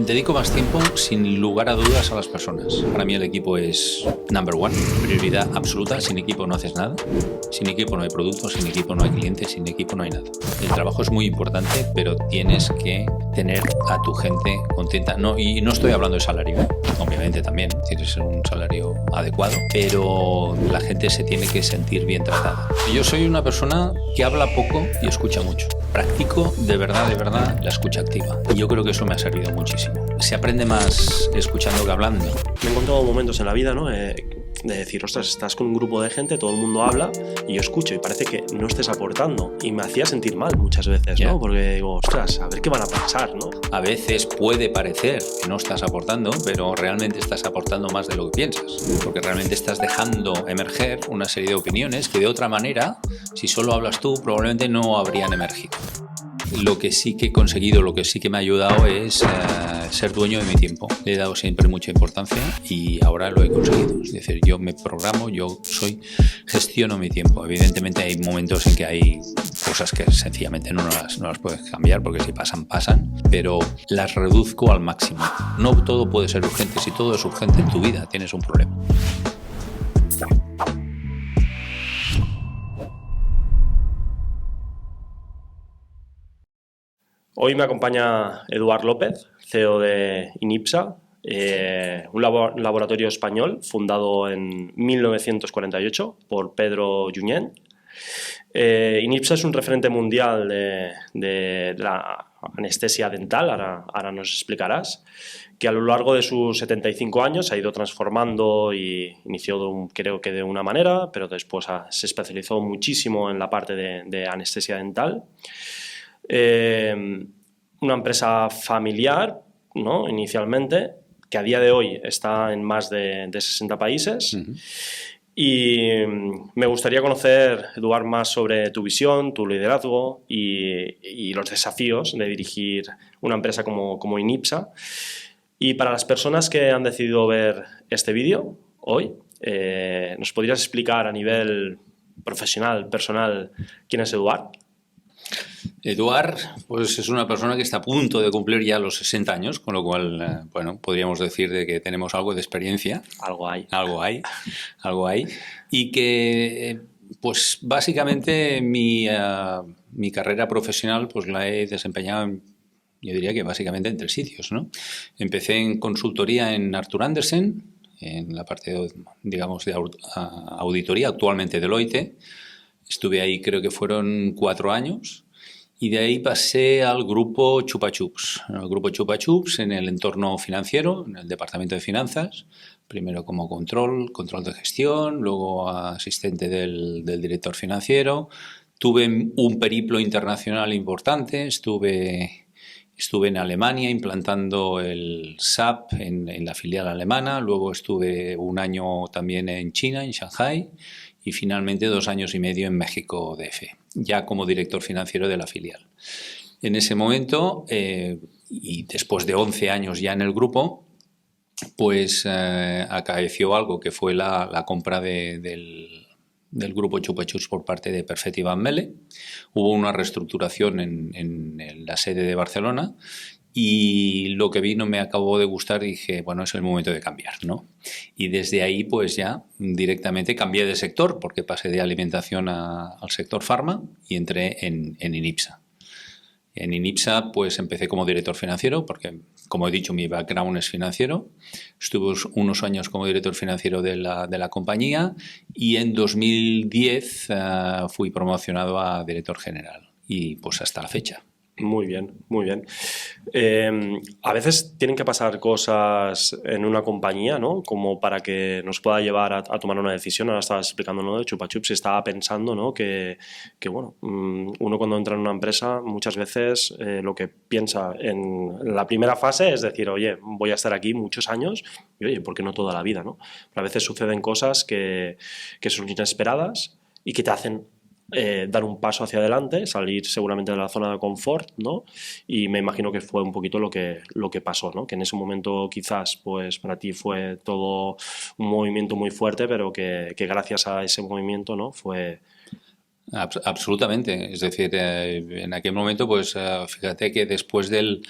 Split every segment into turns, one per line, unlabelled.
Dedico más tiempo, sin lugar a dudas, a las personas. Para mí el equipo es number one, prioridad absoluta. Sin equipo no haces nada. Sin equipo no hay producto, sin equipo no hay clientes, sin equipo no hay nada. El trabajo es muy importante, pero tienes que tener a tu gente contenta. Y no estoy hablando de salario, obviamente también tienes que ser un salario adecuado, pero la gente se tiene que sentir bien tratada. Yo soy una persona que habla poco y escucha mucho. Practico de verdad la escucha activa. Y yo creo que eso me ha servido muchísimo. Se aprende más escuchando que hablando.
Me he encontrado momentos en la vida, ¿no? De decir, ostras, estás con un grupo de gente, todo el mundo habla y yo escucho y parece que no estés aportando. Y me hacía sentir mal muchas veces, ¿no? Porque digo, ostras, a ver qué van a pensar, ¿no?
A veces puede parecer que no estás aportando, pero realmente estás aportando más de lo que piensas. Porque realmente estás dejando emerger una serie de opiniones que de otra manera, si solo hablas tú, probablemente no habrían emergido. Lo que sí que he conseguido, lo que sí que me ha ayudado es ser dueño de mi tiempo. Le he dado siempre mucha importancia y ahora lo he conseguido. Es decir, yo me programo, gestiono mi tiempo. Evidentemente hay momentos en que hay cosas que sencillamente no las puedes cambiar porque si pasan, pero las reduzco al máximo. No todo puede ser urgente. Si todo es urgente en tu vida, tienes un problema.
Hoy me acompaña Eduard López, CEO de Inipsa, un laboratorio español fundado en 1948 por Pedro Junyent. Inipsa es un referente mundial de la anestesia dental, ahora nos explicarás, que a lo largo de sus 75 años se ha ido transformando y inició creo que de una manera, pero después se especializó muchísimo en la parte de anestesia dental. Una empresa familiar, ¿no? Inicialmente, que a día de hoy está en más de 60 países. Uh-huh. Y me gustaría conocer, Eduard, más sobre tu visión, tu liderazgo y los desafíos de dirigir una empresa como Inipsa. Y para las personas que han decidido ver este vídeo hoy, ¿nos podrías explicar a nivel profesional, personal, quién es Eduard?
Eduard, pues es una persona que está a punto de cumplir ya los 60 años, con lo cual, podríamos decir de que tenemos algo de experiencia.
Algo hay.
Y que, pues básicamente mi carrera profesional pues la he desempeñado, yo diría que básicamente en 3 sitios, ¿no? Empecé en consultoría en Arthur Andersen, en la parte, de auditoría, actualmente Deloitte. Estuve ahí, creo que fueron 4 años. Y de ahí pasé al grupo Chupa Chups. El grupo Chupa Chups en el entorno financiero, en el departamento de finanzas. Primero como control de gestión, luego asistente del director financiero. Tuve un periplo internacional importante. Estuve en Alemania implantando el SAP en la filial alemana. Luego estuve un año también en China, en Shanghai. Y finalmente 2 años y medio en México DF, ya como director financiero de la filial. En ese momento, y después de 11 años ya en el grupo, pues acaeció algo que fue la compra del grupo Chupa Chups por parte de Perfetti Van Melle. Hubo una reestructuración en la sede de Barcelona. Y lo que vi no me acabó de gustar, dije, bueno, es el momento de cambiar, ¿no? Y desde ahí, pues ya directamente cambié de sector, porque pasé de alimentación al sector farma y entré en Inipsa. En Inipsa, pues empecé como director financiero, porque, como he dicho, mi background es financiero. Estuve unos años como director financiero de la compañía y en 2010 fui promocionado a director general y pues hasta la fecha.
Muy bien. A veces tienen que pasar cosas en una compañía, ¿no? Como para que nos pueda llevar a tomar una decisión. Ahora estabas explicando, ¿no? De Chupa Chups y estaba pensando, ¿no? Que bueno, uno cuando entra en una empresa muchas veces lo que piensa en la primera fase es decir, oye, voy a estar aquí muchos años y oye, ¿por qué no toda la vida, ¿no? Pero a veces suceden cosas que son inesperadas y que te hacen dar un paso hacia adelante, salir seguramente de la zona de confort, ¿no? Y me imagino que fue un poquito lo que pasó, ¿no? Que en ese momento quizás pues para ti fue todo un movimiento muy fuerte, pero que gracias a ese movimiento, ¿no? fue
Absolutamente. Es decir, en aquel momento, pues fíjate que después del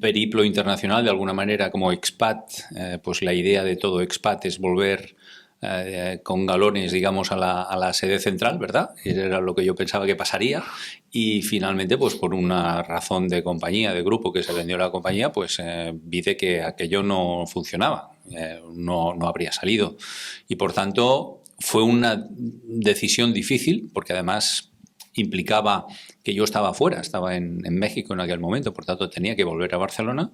periplo internacional, de alguna manera como expat, pues la idea de todo expat es volver con galones, digamos, a la sede central, ¿verdad? Era lo que yo pensaba que pasaría. Y finalmente, pues por una razón de compañía, de grupo que se vendió la compañía, pues vi de que aquello no funcionaba, no habría salido. Y por tanto fue una decisión difícil, porque además implicaba que yo estaba fuera, estaba en México en aquel momento, por tanto tenía que volver a Barcelona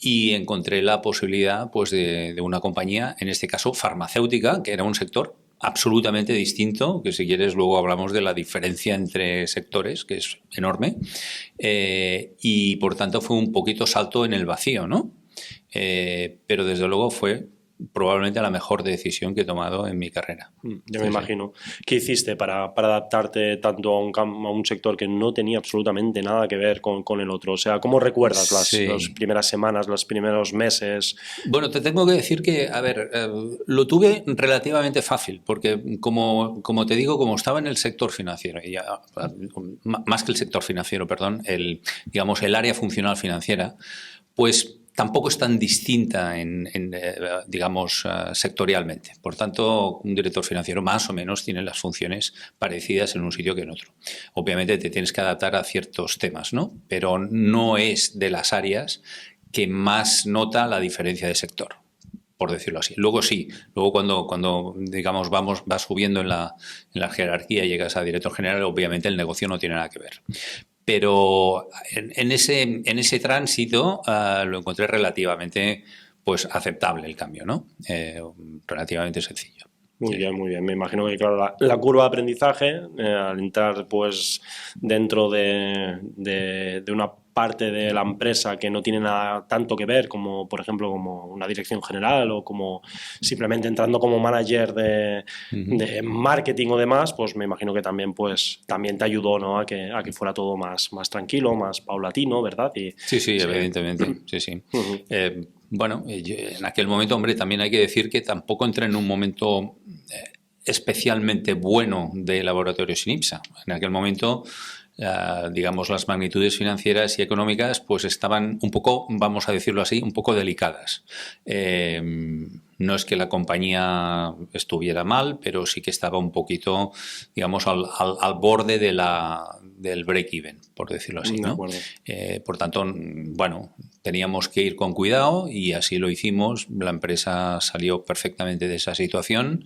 y encontré la posibilidad pues, de una compañía, en este caso farmacéutica, que era un sector absolutamente distinto, que si quieres luego hablamos de la diferencia entre sectores, que es enorme, y por tanto fue un poquito salto en el vacío, ¿no? Pero desde luego fue probablemente la mejor decisión que he tomado en mi carrera.
Yo me imagino. ¿Qué hiciste para adaptarte tanto a un sector que no tenía absolutamente nada que ver con el otro? O sea, ¿cómo recuerdas las primeras semanas, los primeros meses?
Bueno, te tengo que decir que, a ver, lo tuve relativamente fácil, porque como te digo, como estaba en el sector financiero, más que el sector financiero, perdón, digamos, el área funcional financiera, pues tampoco es tan distinta digamos, sectorialmente. Por tanto, un director financiero más o menos tiene las funciones parecidas en un sitio que en otro. Obviamente te tienes que adaptar a ciertos temas, ¿no? Pero no es de las áreas que más nota la diferencia de sector, por decirlo así. Luego sí, luego cuando digamos vas subiendo en la jerarquía y llegas a director general, obviamente el negocio no tiene nada que ver. Pero en ese tránsito lo encontré relativamente pues aceptable el cambio, ¿no? Relativamente sencillo.
Muy bien, muy bien. Me imagino que, claro, la curva de aprendizaje, al entrar pues dentro de una parte de la empresa que no tiene nada tanto que ver, como por ejemplo como una dirección general o como simplemente entrando como manager de marketing o demás, pues me imagino que también te ayudó, ¿no? a que fuera todo más tranquilo, más paulatino, ¿verdad?
Sí, evidentemente, sí. Bueno, en aquel momento, hombre, también hay que decir que tampoco entré en un momento especialmente bueno de Laboratorios INIPSA. En aquel momento, digamos, las magnitudes financieras y económicas pues estaban un poco, vamos a decirlo así, un poco delicadas. No es que la compañía estuviera mal, pero sí que estaba un poquito, digamos, al borde del break-even, por decirlo así, ¿no? Por tanto, bueno, teníamos que ir con cuidado y así lo hicimos. La empresa salió perfectamente de esa situación,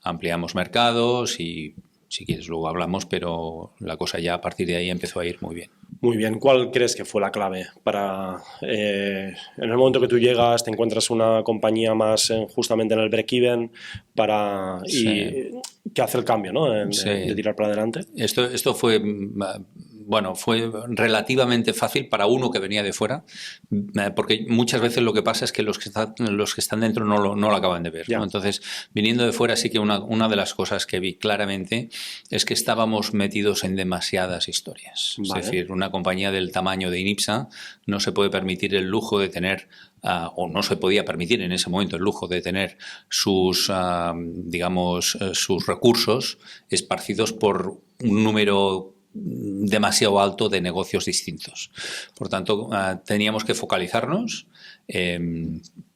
ampliamos mercados y, si quieres, luego hablamos, pero la cosa ya a partir de ahí empezó a ir muy bien.
Muy bien. ¿Cuál crees que fue la clave para, en el momento que tú llegas, te encuentras una compañía más justamente en el break-even y que hace el cambio, ¿no? De tirar para adelante?
Esto fue... Bueno, fue relativamente fácil para uno que venía de fuera, porque muchas veces lo que pasa es que los que están dentro no lo acaban de ver, ¿no? Entonces, viniendo de fuera, sí que una de las cosas que vi claramente es que estábamos metidos en demasiadas historias. Vale. Es decir, una compañía del tamaño de INIPSA no se puede permitir el lujo de tener, o no se podía permitir en ese momento el lujo de tener sus recursos esparcidos por un número demasiado alto de negocios distintos. Por tanto, teníamos que focalizarnos.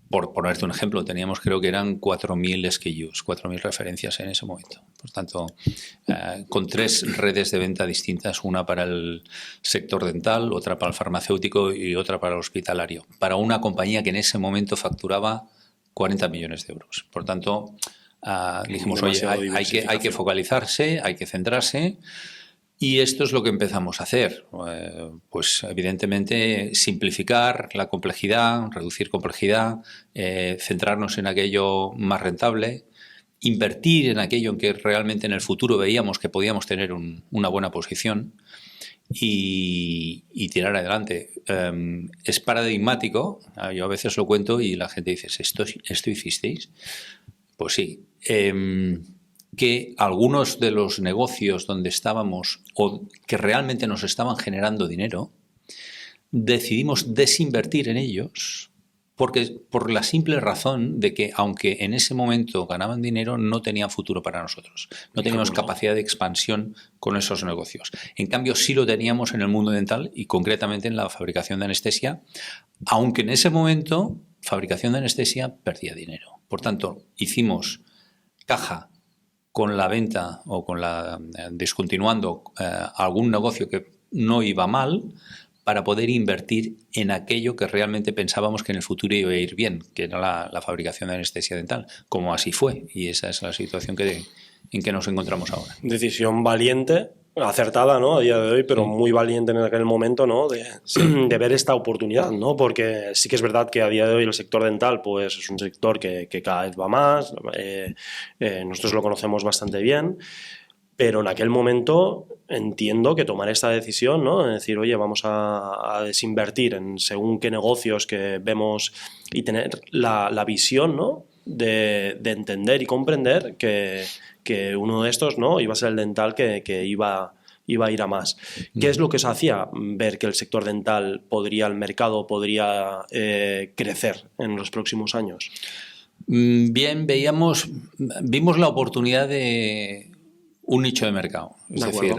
Por ponerte un ejemplo, teníamos, creo que eran 4.000 SKUs, 4.000 referencias en ese momento. Por tanto, con 3 redes de venta distintas, una para el sector dental, otra para el farmacéutico y otra para el hospitalario, para una compañía que en ese momento facturaba 40 millones de euros. Por tanto, dijimos, oye, hay que focalizarse, hay que centrarse. Y esto es lo que empezamos a hacer. Pues evidentemente simplificar la complejidad, reducir complejidad, centrarnos en aquello más rentable, invertir en aquello en que realmente en el futuro veíamos que podíamos tener una buena posición y tirar adelante. Es paradigmático, yo a veces lo cuento y la gente dice, ¿esto hicisteis? Pues sí. Que algunos de los negocios donde estábamos o que realmente nos estaban generando dinero, decidimos desinvertir en ellos Porque, por la simple razón de que, aunque en ese momento ganaban dinero, no tenían futuro para nosotros. No teníamos capacidad de expansión con esos negocios. En cambio, sí lo teníamos en el mundo dental y concretamente en la fabricación de anestesia, aunque en ese momento fabricación de anestesia perdía dinero. Por tanto, hicimos caja con la venta o con la descontinuando algún negocio que no iba mal, para poder invertir en aquello que realmente pensábamos que en el futuro iba a ir bien, que era la fabricación de anestesia dental, como así fue. Y esa es la situación en que nos encontramos ahora.
Decisión valiente, acertada, ¿no? A día de hoy, pero muy valiente en aquel momento, ¿no? De ver esta oportunidad, ¿no? Porque sí que es verdad que a día de hoy el sector dental, pues es un sector que cada vez va más, nosotros lo conocemos bastante bien, pero en aquel momento entiendo que tomar esta decisión, ¿no? De decir, oye, vamos a desinvertir en según qué negocios que vemos y tener la visión, ¿no? De entender y comprender que uno de estos, ¿no? Iba a ser el dental que iba a ir a más. ¿Qué es lo que os hacía ver que el sector dental el mercado podría crecer en los próximos años?
Bien, vimos la oportunidad de un nicho de mercado. Es decir,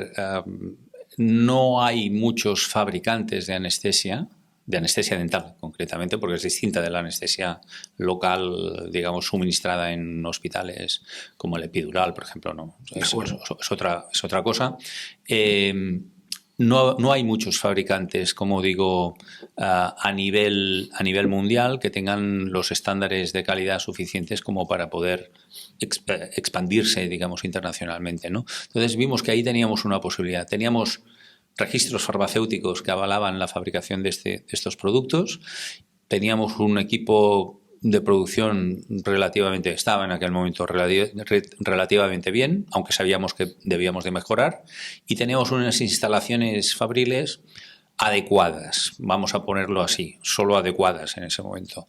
no hay muchos fabricantes de anestesia dental concretamente, porque es distinta de la anestesia local, digamos, suministrada en hospitales como el epidural, por ejemplo, no. Es otra cosa. No hay muchos fabricantes, como digo, a nivel mundial que tengan los estándares de calidad suficientes como para poder expandirse, digamos, internacionalmente, ¿no? Entonces vimos que ahí teníamos una posibilidad. Teníamos registros farmacéuticos que avalaban la fabricación de estos productos. Teníamos un equipo de producción estaba en aquel momento relativamente bien, aunque sabíamos que debíamos de mejorar, y teníamos unas instalaciones fabriles adecuadas, vamos a ponerlo así, solo adecuadas en ese momento.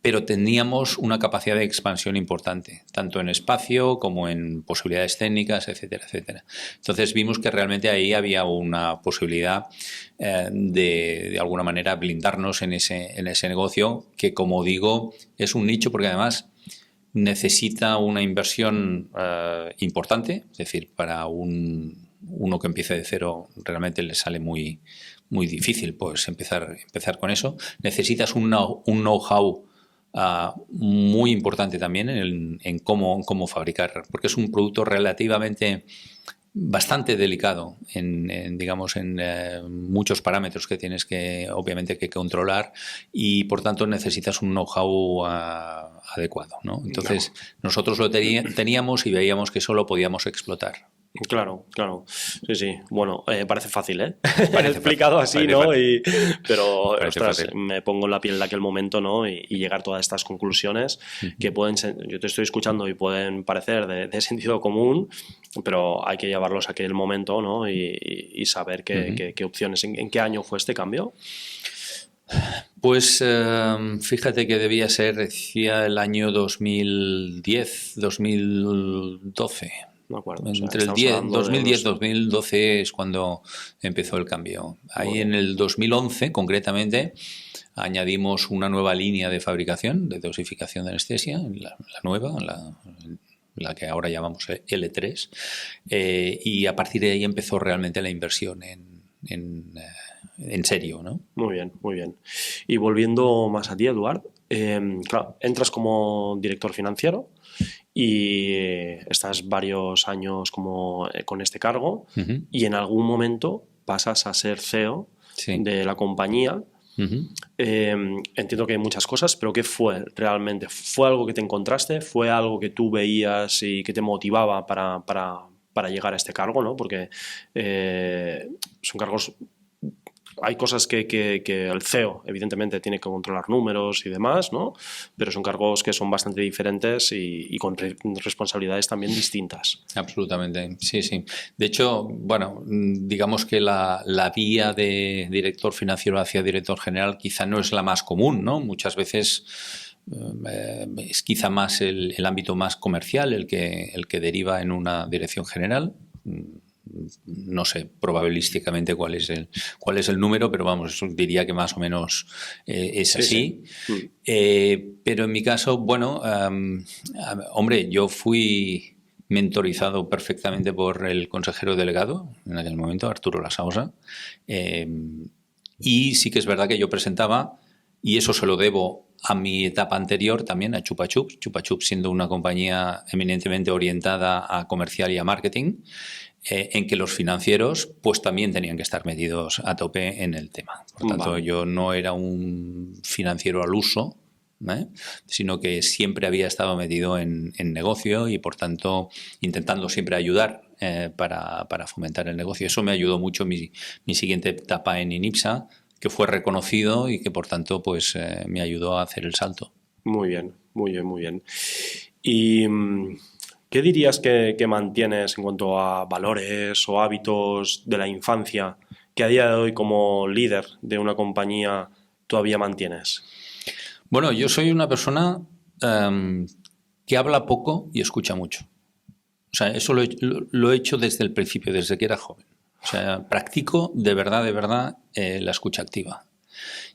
Pero teníamos una capacidad de expansión importante, tanto en espacio como en posibilidades técnicas, etcétera, etcétera. Entonces vimos que realmente ahí había una posibilidad de alguna manera blindarnos en ese negocio, que, como digo, es un nicho porque además necesita una inversión importante, es decir, para uno que empiece de cero realmente le sale muy difícil pues empezar con eso. Necesitas un know-how muy importante también en cómo fabricar, porque es un producto bastante delicado en muchos parámetros que tienes obviamente que controlar, y por tanto necesitas un know-how adecuado, ¿no? Entonces nosotros lo teníamos y veíamos que eso lo podíamos explotar.
Claro. Sí. Bueno, parece fácil, ¿eh? Parece explicado así, ¿no? Pero, ostras, me pongo en la piel de aquel momento, ¿no? Y llegar a todas estas conclusiones que pueden ser, yo te estoy escuchando y pueden parecer de sentido común, pero hay que llevarlos a aquel momento, ¿no? Y saber qué opciones. ¿En qué año fue este cambio?
Pues fíjate que debía ser el año 2010, 2012.
Me acuerdo.
Entre el 2010 y 2012 es cuando empezó el cambio. Ahí en el 2011, concretamente, añadimos una nueva línea de fabricación, de dosificación de anestesia, la nueva, la que ahora llamamos L3, y a partir de ahí empezó realmente la inversión en serio, ¿no?
Muy bien. Y volviendo más a ti, Eduard, claro, entras como director financiero y estás varios años con este cargo, y en algún momento pasas a ser CEO de la compañía. Entiendo que hay muchas cosas, pero ¿qué fue realmente? ¿Fue algo que te encontraste? ¿Fue algo que tú veías y que te motivaba para llegar a este cargo, ¿no? Porque son cargos... Hay cosas que el CEO, evidentemente, tiene que controlar números y demás, ¿no? Pero son cargos que son bastante diferentes y con responsabilidades también distintas.
Absolutamente, sí. De hecho, bueno, digamos que la vía de director financiero hacia director general quizá no es la más común, ¿no? Muchas veces es quizá más el ámbito más comercial el que deriva en una dirección general. no sé probabilísticamente cuál es el número, pero vamos, diría que más o menos es así.
Sí.
Pero en mi caso, bueno, hombre, yo fui mentorizado perfectamente por el consejero delegado en aquel momento, Arturo Lasausa, y sí que es verdad que yo presentaba, y eso se lo debo a mi etapa anterior también, a Chupa Chups. Chupa Chups siendo una compañía eminentemente orientada a comercial y a marketing, en que los financieros pues también tenían que estar metidos a tope en el tema. Por tanto, yo no era un financiero al uso, sino que siempre había estado metido en negocio y, por tanto, intentando siempre ayudar para fomentar el negocio. Eso me ayudó mucho mi siguiente etapa en INIPSA, que fue reconocido y que, por tanto, pues me ayudó a hacer el salto.
Muy bien, muy bien, muy bien. ¿Y qué dirías que mantienes en cuanto a valores o hábitos de la infancia que a día de hoy, como líder de una compañía, todavía mantienes?
Bueno, yo soy una persona que habla poco y escucha mucho. O sea, eso lo he hecho desde el principio, desde que era joven. O sea, practico de verdad la escucha activa.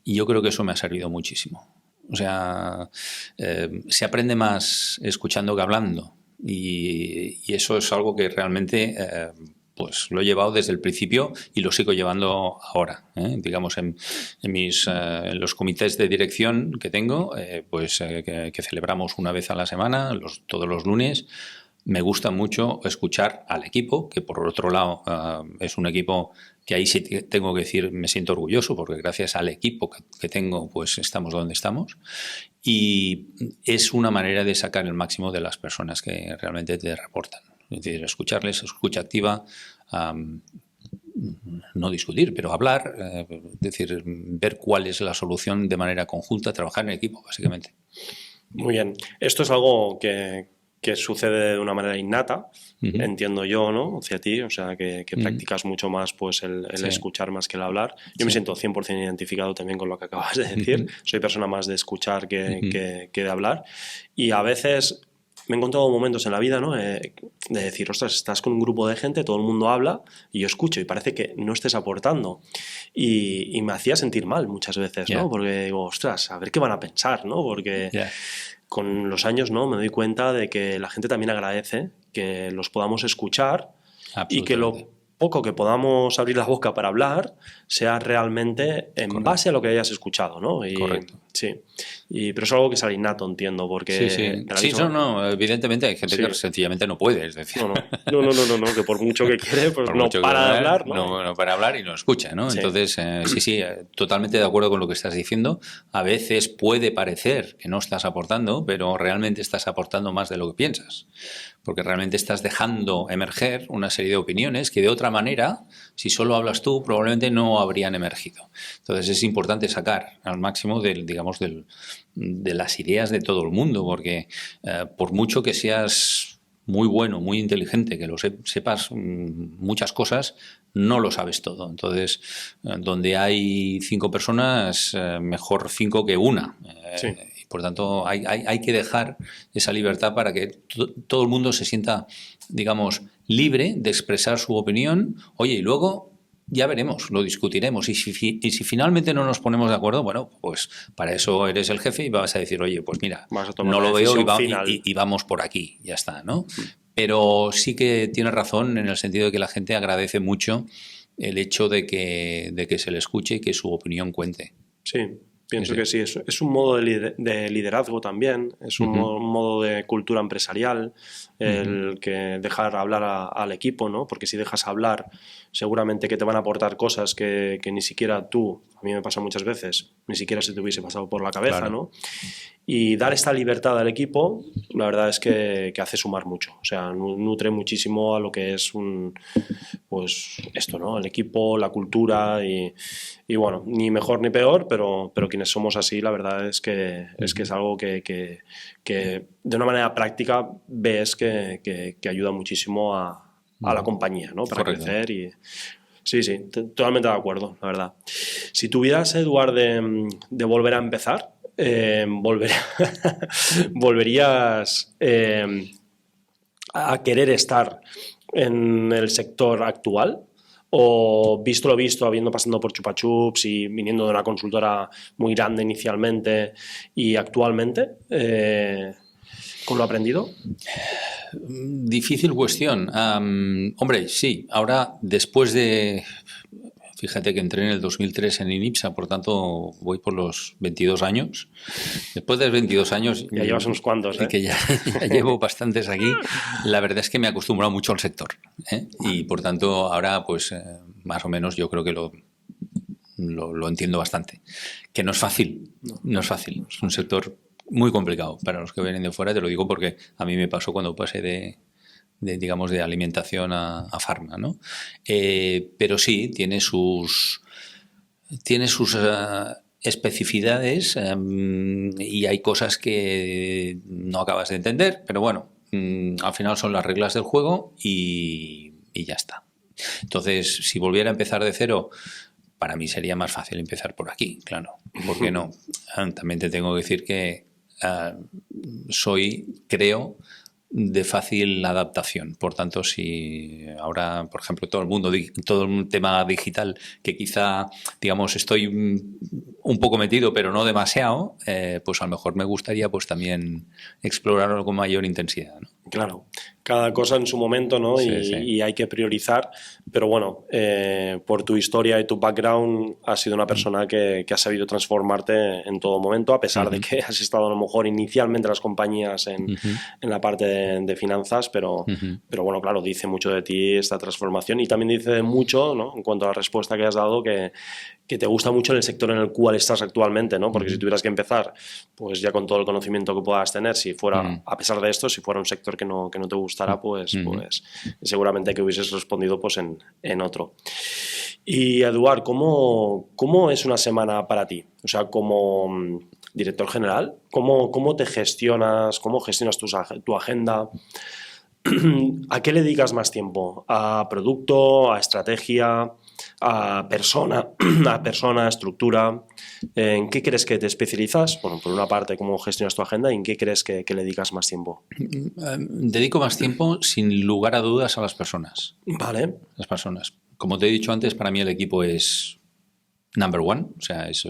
Y yo creo que eso me ha servido muchísimo. O sea, se aprende más escuchando que hablando. Y eso es algo que realmente pues lo he llevado desde el principio y lo sigo llevando ahora. Digamos, en los comités de dirección que tengo, que celebramos una vez a la semana, todos los lunes. Me gusta mucho escuchar al equipo, que por otro lado es un equipo que ahí sí tengo que decir me siento orgulloso, porque gracias al equipo que tengo pues estamos donde estamos, y es una manera de sacar el máximo de las personas que realmente te reportan. Es decir, escucharles, escucha activa, no discutir, pero hablar, es decir, ver cuál es la solución de manera conjunta, trabajar en equipo, básicamente.
Muy bien. Esto es algo que sucede de una manera innata, entiendo yo, ¿no? Hacia ti, o sea, que practicas mucho más pues el escuchar más que el hablar. Yo me siento 100% identificado también con lo que acabas de decir. Soy persona más de escuchar que de hablar. Y a veces me he encontrado momentos en la vida, ¿no? De decir, ostras, estás con un grupo de gente, todo el mundo habla y yo escucho y parece que no estés aportando. Y me hacía sentir mal muchas veces, ¿no? Porque digo, ostras, a ver qué van a pensar, ¿no? Porque con los años, ¿no? Me doy cuenta de que la gente también agradece que los podamos escuchar y que lo poco que podamos abrir la boca para hablar sea realmente en base a lo que hayas escuchado, ¿no?
Correcto.
Sí. Pero es algo que sale innato, entiendo, porque...
Sí, evidentemente hay gente que sencillamente no puede, es decir...
No, que por mucho que quiere, pues no para de hablar, ¿no?
No para hablar y no escucha, ¿no? Sí. Entonces, totalmente de acuerdo con lo que estás diciendo. A veces puede parecer que no estás aportando, pero realmente estás aportando más de lo que piensas. Porque realmente estás dejando emerger una serie de opiniones que de otra manera, si solo hablas tú, probablemente no habrían emergido. Entonces es importante sacar al máximo de las ideas de todo el mundo, porque por mucho que seas muy bueno, muy inteligente, que lo sepas muchas cosas, no lo sabes todo. Entonces, donde hay 5 personas, mejor 5 que una.
Sí.
Por tanto, hay que dejar esa libertad para que todo el mundo se sienta, digamos, libre de expresar su opinión. Oye, y luego ya veremos, lo discutiremos. Y si finalmente no nos ponemos de acuerdo, bueno, pues para eso eres el jefe y vas a decir, oye, pues mira, no lo veo y vamos por aquí, ya está, ¿no? Pero sí que tienes razón en el sentido de que la gente agradece mucho el hecho de que se le escuche y que su opinión cuente.
Sí. Pienso que sí, es un modo de liderazgo también, es un modo de cultura empresarial, el que dejar hablar al equipo, ¿no? Porque si dejas hablar, seguramente que te van a aportar cosas que ni siquiera tú, a mí me pasa muchas veces, ni siquiera se te hubiese pasado por la cabeza, claro. ¿No? Y dar esta libertad al equipo, la verdad es que hace sumar mucho, o sea, nutre muchísimo a lo que es pues esto, ¿no? El equipo, la cultura y bueno, ni mejor ni peor, pero quienes somos así, la verdad es que es algo que de una manera práctica ves que ayuda muchísimo a la compañía, ¿no? Para crecer y... Sí, totalmente de acuerdo, la verdad. Si tuvieras, Eduard, de volver a empezar, volverías a querer estar en el sector actual? ¿O visto lo visto, habiendo pasado por Chupa Chups y viniendo de una consultora muy grande inicialmente y actualmente, con lo aprendido?
Difícil cuestión. Hombre, sí, ahora después de... Fíjate que entré en el 2003 en INIPSA, por tanto voy por los 22 años. Después de los 22 años...
Ya llevas unos cuantos, ¿eh?
Que ya llevo bastantes aquí. La verdad es que me he acostumbrado mucho al sector, ¿eh? Y por tanto ahora pues más o menos yo creo que lo entiendo bastante. Que no es fácil, no es fácil. Es un sector muy complicado para los que vienen de fuera, te lo digo porque a mí me pasó cuando pasé digamos, de alimentación a farma, ¿no? Pero sí, tiene sus especificidades y hay cosas que no acabas de entender, pero bueno, al final son las reglas del juego y ya está. Entonces, si volviera a empezar de cero, para mí sería más fácil empezar por aquí, claro. ¿Por qué no? También te tengo que decir que creo, de fácil adaptación. Por tanto, si ahora, por ejemplo, todo el tema digital, que quizá, digamos, estoy un poco metido, pero no demasiado, pues a lo mejor me gustaría pues también explorarlo con mayor intensidad, ¿no?
Claro, cada cosa en su momento, ¿no?
Sí,
y hay que priorizar, pero bueno, por tu historia y tu background has sido una persona que ha sabido transformarte en todo momento, a pesar de que has estado a lo mejor inicialmente en las compañías en la parte de finanzas, pero bueno, claro, dice mucho de ti esta transformación y también dice mucho, ¿no? En cuanto a la respuesta que has dado, que te gusta mucho el sector en el cual estás actualmente, ¿no? Porque si tuvieras que empezar, pues ya con todo el conocimiento que puedas tener, si fuera, a pesar de esto, si fuera un sector que no te gustara, pues seguramente que hubieses respondido pues en otro. Y Eduard, ¿cómo es una semana para ti? O sea, como director general, ¿cómo te gestionas? ¿Cómo gestionas tu agenda? ¿A qué le dedicas más tiempo? ¿A producto? ¿A estrategia? ¿A persona? ¿A estructura? ¿En qué crees que te especializas? Bueno, por una parte, ¿cómo gestionas tu agenda? ¿Y en qué crees que le dedicas más tiempo?
Dedico más tiempo, sin lugar a dudas, a las personas.
Vale.
Las personas. Como te he dicho antes, para mí el equipo es number one. O sea, es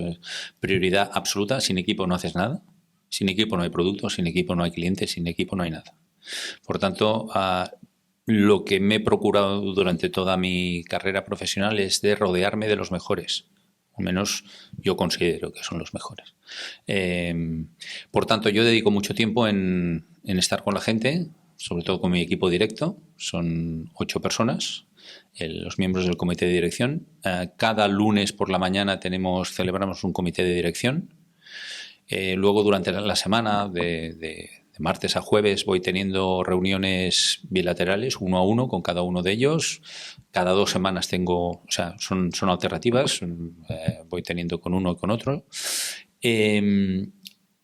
prioridad absoluta. Sin equipo no haces nada. Sin equipo no hay producto, sin equipo no hay clientes, sin equipo no hay nada. Por tanto, lo que me he procurado durante toda mi carrera profesional es de rodearme de los mejores. Al menos yo considero que son los mejores. Por tanto, yo dedico mucho tiempo en estar con la gente, sobre todo con mi equipo directo. Son 8 personas, los miembros del comité de dirección. Cada lunes por la mañana celebramos un comité de dirección. Luego, durante la semana, de martes a jueves, voy teniendo reuniones bilaterales, 1 a 1, con cada uno de ellos. Cada 2 semanas son alternativas, voy teniendo con uno y con otro.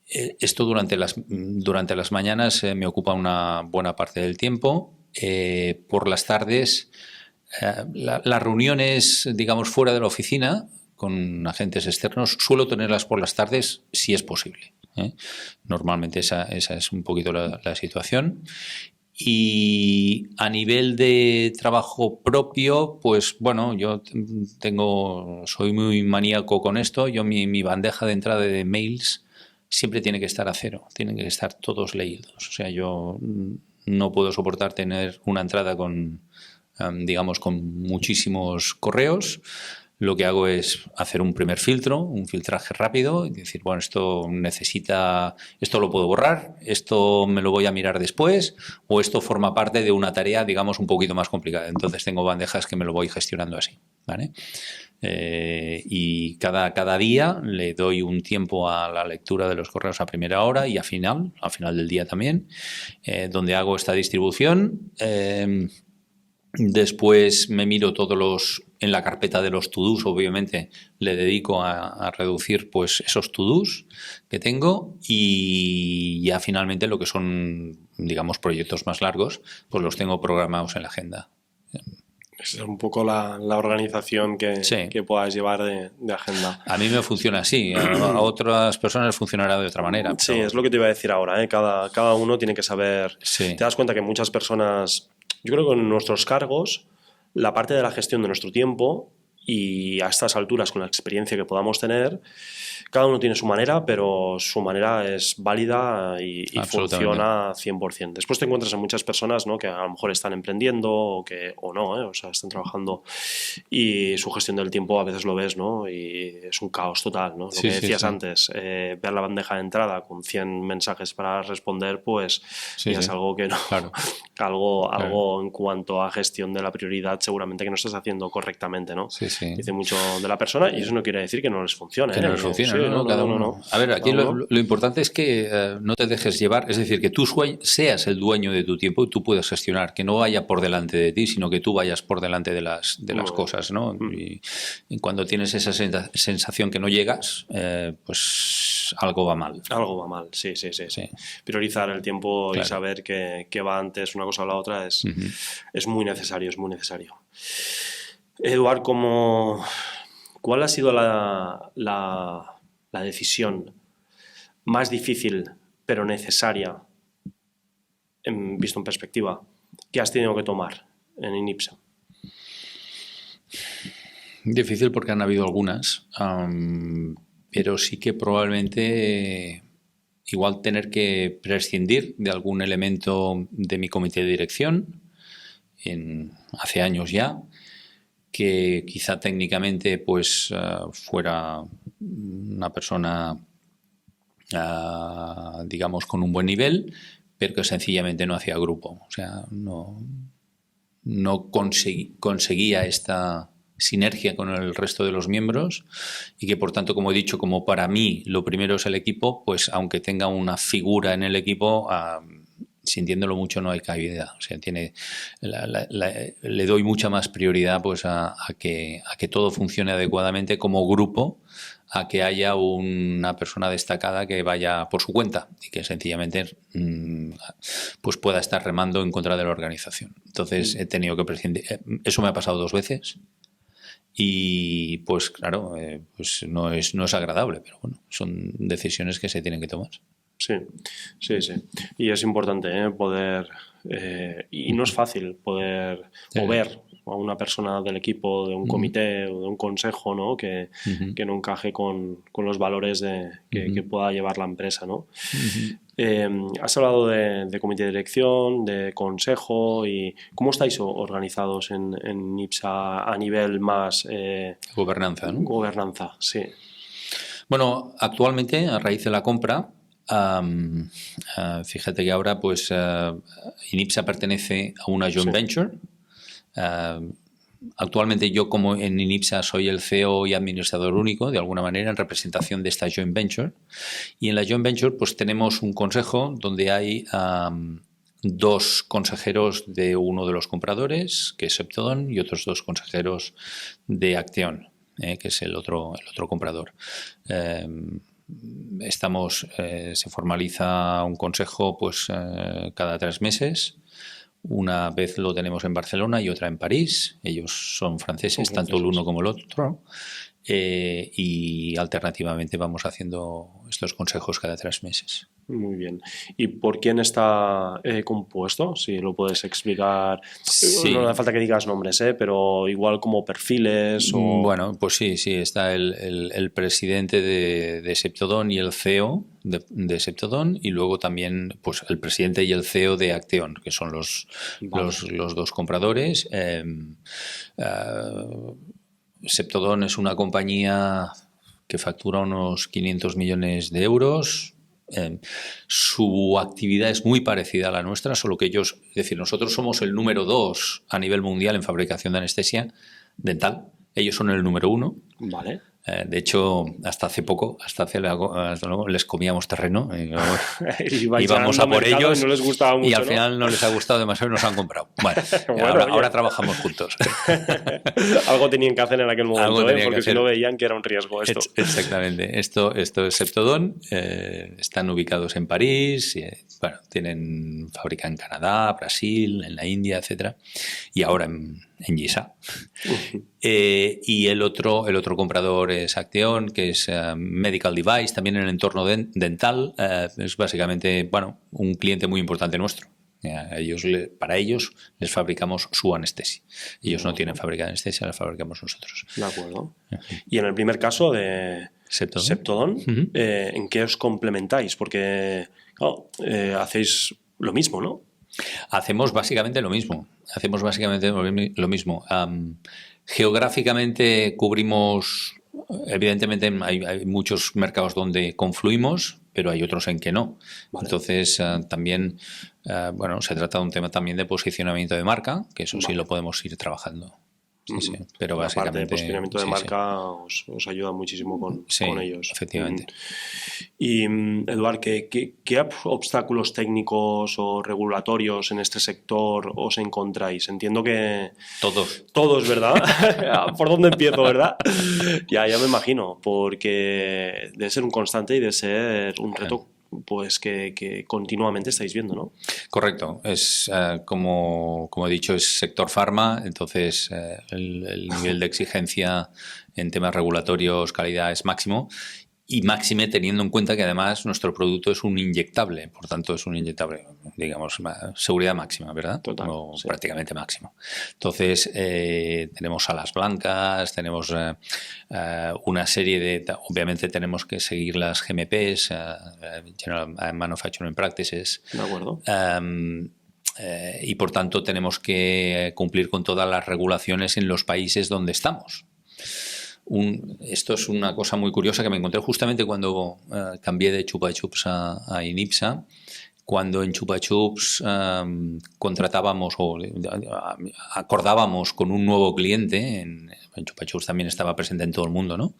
Esto durante las mañanas me ocupa una buena parte del tiempo. Por las tardes, las reuniones, digamos, fuera de la oficina, con agentes externos, suelo tenerlas por las tardes si es posible. Normalmente esa es un poquito la situación. Y a nivel de trabajo propio, pues bueno, soy muy maníaco con esto. Mi bandeja de entrada de mails siempre tiene que estar a cero, tienen que estar todos leídos. O sea, yo no puedo soportar tener una entrada con muchísimos correos. Lo que hago es hacer un primer filtro, un filtraje rápido, y decir, bueno, esto lo puedo borrar, esto me lo voy a mirar después, o esto forma parte de una tarea, digamos, un poquito más complicada. Entonces tengo bandejas que me lo voy gestionando así, ¿vale? Y cada día le doy un tiempo a la lectura de los correos a primera hora y al final del día también, donde hago esta distribución. Después me miro en la carpeta de los to-dos, obviamente le dedico a reducir pues esos to-dos que tengo, y ya finalmente lo que son, digamos, proyectos más largos, pues los tengo programados en la agenda.
Esa es un poco la organización que puedas llevar de agenda.
A mí me funciona así, a otras personas funcionará de otra manera.
Sí, es lo que te iba a decir ahora, ¿eh? Cada uno tiene que saber.
Sí.
Te das cuenta que muchas personas Yo creo que en nuestros cargos, la parte de la gestión de nuestro tiempo y a estas alturas, con la experiencia que podamos tener, cada uno tiene su manera, pero su manera es válida y funciona 100%. Después te encuentras a muchas personas, ¿no?, que a lo mejor están emprendiendo o no, o sea, están trabajando y su gestión del tiempo a veces lo ves, ¿no?, y es un caos total, ¿no? Lo que decías antes, ver la bandeja de entrada con 100 mensajes para responder, pues ya es algo que no...
Claro.
algo en cuanto a gestión de la prioridad seguramente que no estás haciendo correctamente, ¿no? Dice mucho de la persona y eso no quiere decir que no les funcione.
Que no les funcione, ¿no? Cada uno. A ver, aquí lo importante es que no te dejes llevar, es decir, que tú seas el dueño de tu tiempo y tú puedas gestionar, que no vaya por delante de ti, sino que tú vayas por delante de las cosas, ¿no? Y cuando tienes esa sensación que no llegas, pues algo va mal.
Algo va mal, sí. Priorizar el tiempo y saber que va antes una cosa o la otra es muy necesario, es muy necesario. Eduard, ¿cuál ha sido la decisión más difícil pero necesaria, visto en perspectiva, que has tenido que tomar en INIPSA?
Difícil porque han habido algunas, pero sí que probablemente igual tener que prescindir de algún elemento de mi comité de dirección hace años ya, que quizá técnicamente pues fuera una persona digamos con un buen nivel, pero que sencillamente no hacía grupo, o sea, no conseguía esta sinergia con el resto de los miembros y que por tanto, como he dicho, como para mí lo primero es el equipo, pues aunque tenga una figura en el equipo, sintiéndolo mucho no hay cabida. O sea, le doy mucha más prioridad pues a que todo funcione adecuadamente como grupo, a que haya una persona destacada que vaya por su cuenta y que sencillamente pues pueda estar remando en contra de la organización. Entonces he tenido que prescindir. Eso me ha pasado 2 veces y pues claro, pues no es agradable, pero bueno, son decisiones que se tienen que tomar.
Sí. Y es importante poder, y no es fácil poder o ver a una persona del equipo, de un comité o de un consejo, ¿no?, que no encaje con los valores que pueda llevar la empresa, ¿no? Has hablado de comité de dirección, de consejo, y ¿cómo estáis organizados en INIPSA a nivel más...
gobernanza, ¿no?
Gobernanza, sí.
Bueno, actualmente, a raíz de la compra, fíjate que ahora pues INIPSA pertenece a una joint venture. Actualmente yo como en INIPSA soy el CEO y administrador único, de alguna manera, en representación de esta joint venture. Y en la joint venture pues tenemos un consejo donde hay 2 consejeros de uno de los compradores, que es Septodon, y otros 2 consejeros de Acteon, que es el otro comprador. Se formaliza un consejo pues cada 3 meses. Una vez lo tenemos en Barcelona y otra en París. Ellos son franceses, tanto el uno como el otro. Y alternativamente vamos haciendo estos consejos cada 3 meses.
Muy bien. ¿Y por quién está compuesto? Si lo puedes explicar. Sí. No hace falta que digas nombres, pero igual como perfiles o...
Bueno, pues sí, está el presidente de Septodon y el CEO de Septodon, y luego también pues el presidente y el CEO de Acteon, que son los 2 compradores. Septodon es una compañía que factura unos 500 millones de euros. Su actividad es muy parecida a la nuestra, solo que ellos, es decir, nosotros somos el número 2 a nivel mundial en fabricación de anestesia dental. Ellos son el número 1.
Vale.
De hecho, hasta hace luego les comíamos terreno. Íbamos a por ellos
no les gustaba mucho,
y al final no les ha gustado demasiado y nos han comprado. Bueno, ahora trabajamos juntos.
Algo tenían que hacer en aquel momento, porque si no veían que era un riesgo esto.
Exactamente. Esto es Septodon. Están ubicados en París. Tienen fábrica en Canadá, Brasil, en la India, etcétera, y ahora en Gisa. Y el otro comprador es Acteon, que es Medical Device, también en el entorno dental. Es básicamente un cliente muy importante nuestro. Para ellos les fabricamos su anestesia. Ellos no tienen fábrica de anestesia, la fabricamos nosotros.
De acuerdo. Y en el primer caso de Septodon, ¿en qué os complementáis? Porque claro, hacéis lo mismo, ¿no?
Hacemos básicamente lo mismo. Geográficamente cubrimos, evidentemente hay muchos mercados donde confluimos, pero hay otros en que no. Vale. Entonces, también, se trata de un tema también de posicionamiento de marca, que eso sí lo podemos ir trabajando. Sí, pero
la
básicamente...
parte de posicionamiento de marca os ayuda muchísimo con ellos.
Efectivamente.
Y, Eduard, ¿qué obstáculos técnicos o regulatorios en este sector os encontráis? Entiendo que... Todos, ¿verdad? ¿Por dónde empiezo, verdad? Ya me imagino, porque debe ser un constante y debe ser un reto pues que continuamente estáis viendo, ¿no?
Correcto. Es, como he dicho, es sector farma, entonces el nivel de exigencia en temas regulatorios, calidad es máximo. Y máxime teniendo en cuenta que además nuestro producto es un inyectable, por tanto es un inyectable, digamos, seguridad máxima, ¿verdad?
Total,
sí. Prácticamente máximo. Entonces tenemos salas blancas, tenemos una serie de, obviamente tenemos que seguir las GMPs, General Manufacturing Practices.
De acuerdo.
Y por tanto tenemos que cumplir con todas las regulaciones en los países donde estamos. Esto es una cosa muy curiosa que me encontré justamente cuando cambié de Chupa Chups a Inipsa, cuando en Chupa Chups contratábamos o acordábamos con un nuevo cliente, en Chupa Chups también estaba presente en todo el mundo, ¿no?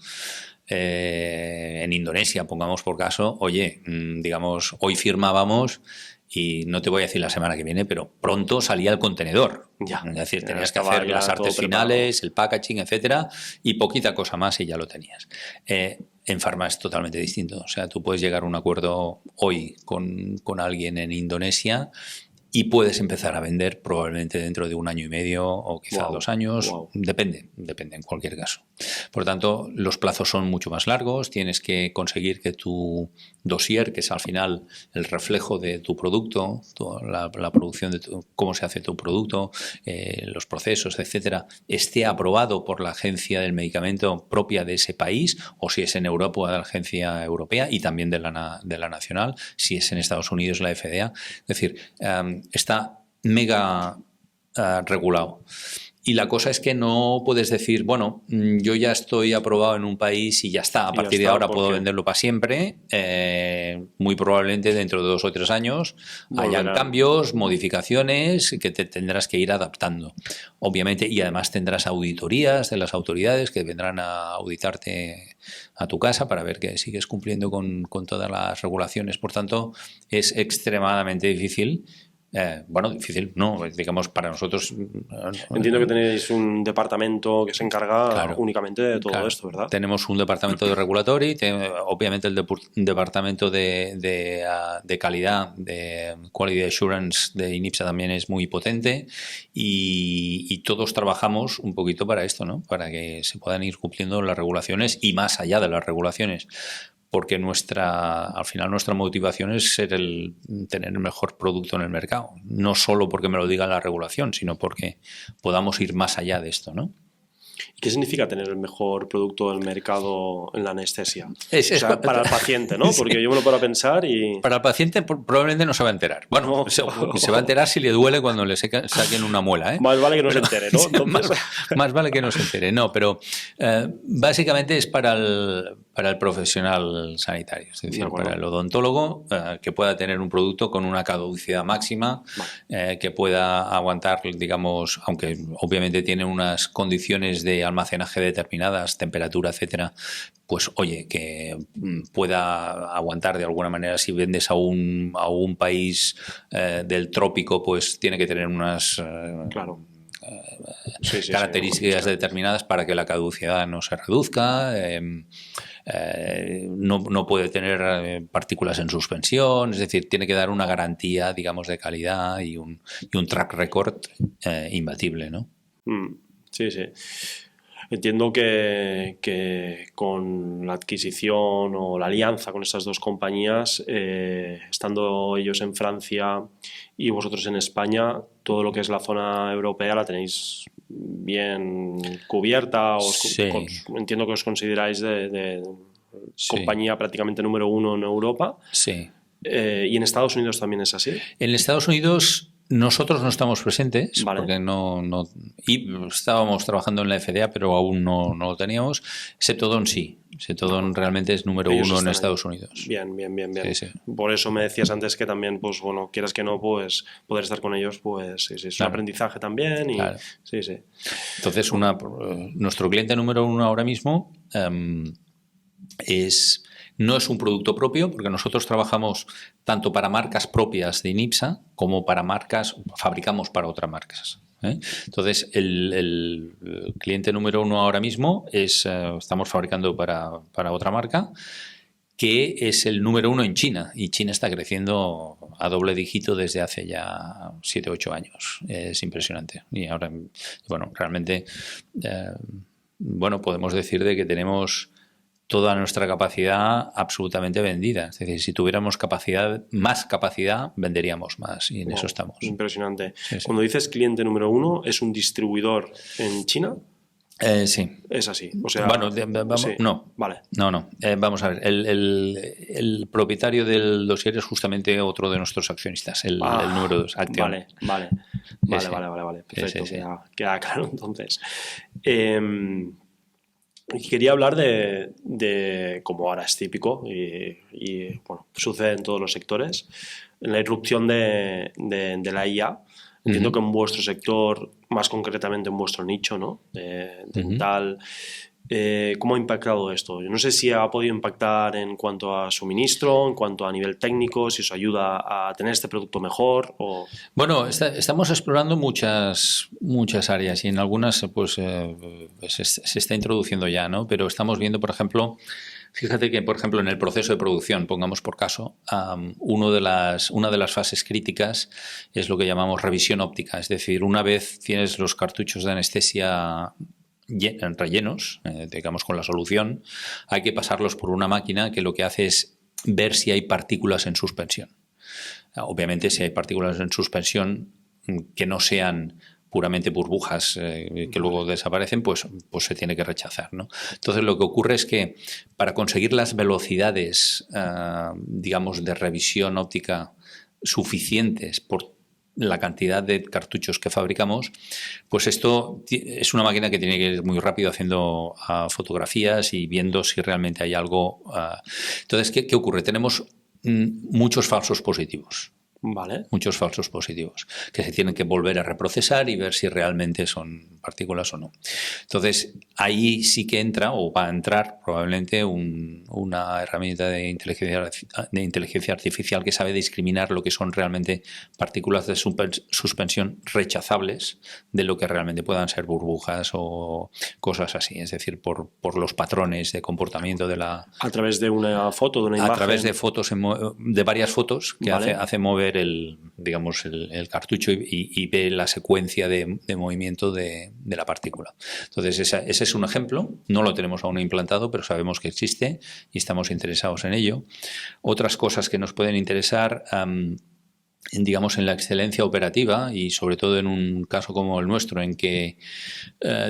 En Indonesia, pongamos por caso, oye, digamos, hoy firmábamos y no te voy a decir la semana que viene, pero pronto salía el contenedor. Es decir, tenías que hacer las artes finales, el packaging, etcétera, y poquita cosa más y ya lo tenías. En Pharma es totalmente distinto. O sea, tú puedes llegar a un acuerdo hoy con alguien en Indonesia y puedes empezar a vender probablemente dentro de 1 año y medio o quizá 2 años. Depende en cualquier caso. Por tanto, los plazos son mucho más largos. Tienes que conseguir que tu dossier, que es al final el reflejo de tu producto, la producción de cómo se hace tu producto, los procesos, etcétera, esté aprobado por la agencia del medicamento propia de ese país, o si es en Europa, de la agencia europea y también de la nacional, si es en Estados Unidos, la FDA. Es decir, está mega regulado. Y la cosa es que no puedes decir, bueno, yo ya estoy aprobado en un país y ya está, a partir de ahora puedo venderlo para siempre. Muy probablemente dentro de 2 o 3 años hayan cambios, modificaciones que te tendrás que ir adaptando. Obviamente, y además tendrás auditorías de las autoridades que vendrán a auditarte a tu casa para ver que sigues cumpliendo con todas las regulaciones. Por tanto, es extremadamente difícil. Difícil, no, digamos, para nosotros...
Entiendo que tenéis un departamento que se encarga únicamente de todo esto, ¿verdad?
Tenemos un departamento de regulatory, obviamente el departamento de calidad, de Quality Assurance de Inipsa también es muy potente y todos trabajamos un poquito para esto, ¿no? Para que se puedan ir cumpliendo las regulaciones y más allá de las regulaciones. Porque al final nuestra motivación es tener el mejor producto en el mercado. No solo porque me lo diga la regulación, sino porque podamos ir más allá de esto, ¿no?
¿Y qué significa tener el mejor producto del mercado en la anestesia? Para el paciente, ¿no? Porque yo me lo puedo pensar y...
Para el paciente probablemente no se va a enterar. Bueno, se va a enterar si le duele cuando le saquen una muela, ¿eh?
Más vale que no se entere, ¿no?
Más vale que no se entere. No, pero básicamente es para el profesional sanitario, es decir, para el odontólogo, que pueda tener un producto con una caducidad máxima, que pueda aguantar, digamos, aunque obviamente tiene unas condiciones de almacenaje determinadas, temperatura, etcétera, pues oye, que pueda aguantar de alguna manera. Si vendes a un país del trópico, pues tiene que tener unas características determinadas para que la caducidad no se reduzca. No puede tener partículas en suspensión, es decir, tiene que dar una garantía, digamos, de calidad y un track record imbatible, ¿no?
Sí. Entiendo que con la adquisición o la alianza con estas dos compañías, estando ellos en Francia y vosotros en España, todo lo que es la zona europea la tenéis bien cubierta.
Sí.
Entiendo que os consideráis de
Sí.
compañía prácticamente número 1 en Europa.
Sí.
¿Y en Estados Unidos también es así?
En Estados Unidos nosotros no estamos presentes,
Vale.
porque y estábamos trabajando en la FDA, pero aún no lo teníamos. Septodon sí. Septodon realmente es número
Ellos
1 en
están
Estados Unidos.
Bien.
Sí, sí.
Por eso me decías antes que también, pues bueno, quieras que no, pues poder estar con ellos, pues sí, es un aprendizaje también. Y,
Claro.
Sí.
Entonces, nuestro cliente número 1 ahora mismo no es un producto propio, porque nosotros trabajamos tanto para marcas propias de INIPSA como para fabricamos para otras marcas. Entonces, el cliente número 1 ahora mismo estamos fabricando para otra marca, que es el número 1 en China, y China está creciendo a doble dígito desde hace ya 7 o 8 años. Es impresionante. Y ahora, bueno, realmente, podemos decir de que tenemos toda nuestra capacidad absolutamente vendida. Es decir, si tuviéramos más capacidad, venderíamos más, y en eso estamos.
Impresionante.
Sí.
Cuando dices cliente número 1, ¿es un distribuidor en China?
Sí.
Es así. O sea,
sí. No.
Vale.
No. Vamos a ver. El propietario del dossier es justamente otro de nuestros accionistas, el número 2, Acteon.
Vale. Perfecto.
Sí.
Queda claro entonces. Quería hablar de como ahora es típico y bueno, sucede en todos los sectores, la irrupción de la IA. Entiendo que en vuestro sector, más concretamente en vuestro nicho, ¿no? Dental, ¿cómo ha impactado esto? Yo no sé si ha podido impactar en cuanto a suministro, en cuanto a nivel técnico, si os ayuda a tener este producto mejor.
Bueno, estamos explorando muchas áreas, y en algunas pues se está introduciendo ya, ¿no? Pero estamos viendo, por ejemplo, fíjate que, por ejemplo, en el proceso de producción, pongamos por caso, una de las fases críticas es lo que llamamos revisión óptica. Es decir, una vez tienes los cartuchos de anestesia rellenos, digamos con la solución, hay que pasarlos por una máquina que lo que hace es ver si hay partículas en suspensión. Obviamente, si hay partículas en suspensión que no sean puramente burbujas que luego desaparecen, pues se tiene que rechazar, ¿no? Entonces, lo que ocurre es que para conseguir las velocidades, digamos, de revisión óptica suficientes por la cantidad de cartuchos que fabricamos, pues esto es una máquina que tiene que ir muy rápido haciendo fotografías y viendo si realmente hay algo. Entonces, ¿qué ocurre? Tenemos muchos falsos positivos.
Vale.
Muchos falsos positivos que se tienen que volver a reprocesar y ver si realmente son partículas o no. Entonces, ahí sí que entra, o va a entrar probablemente una herramienta de inteligencia artificial que sabe discriminar lo que son realmente partículas de suspensión rechazables de lo que realmente puedan ser burbujas o cosas así. Es decir, por los patrones de comportamiento de la...
A través de una foto, de una imagen.
A través de fotos, de varias fotos que
vale.
hace mover el cartucho y ve la secuencia de movimiento de la partícula. Entonces, ese es un ejemplo. No lo tenemos aún implantado, pero sabemos que existe y estamos interesados en ello. Otras cosas que nos pueden interesar, digamos, en la excelencia operativa, y sobre todo en un caso como el nuestro, en que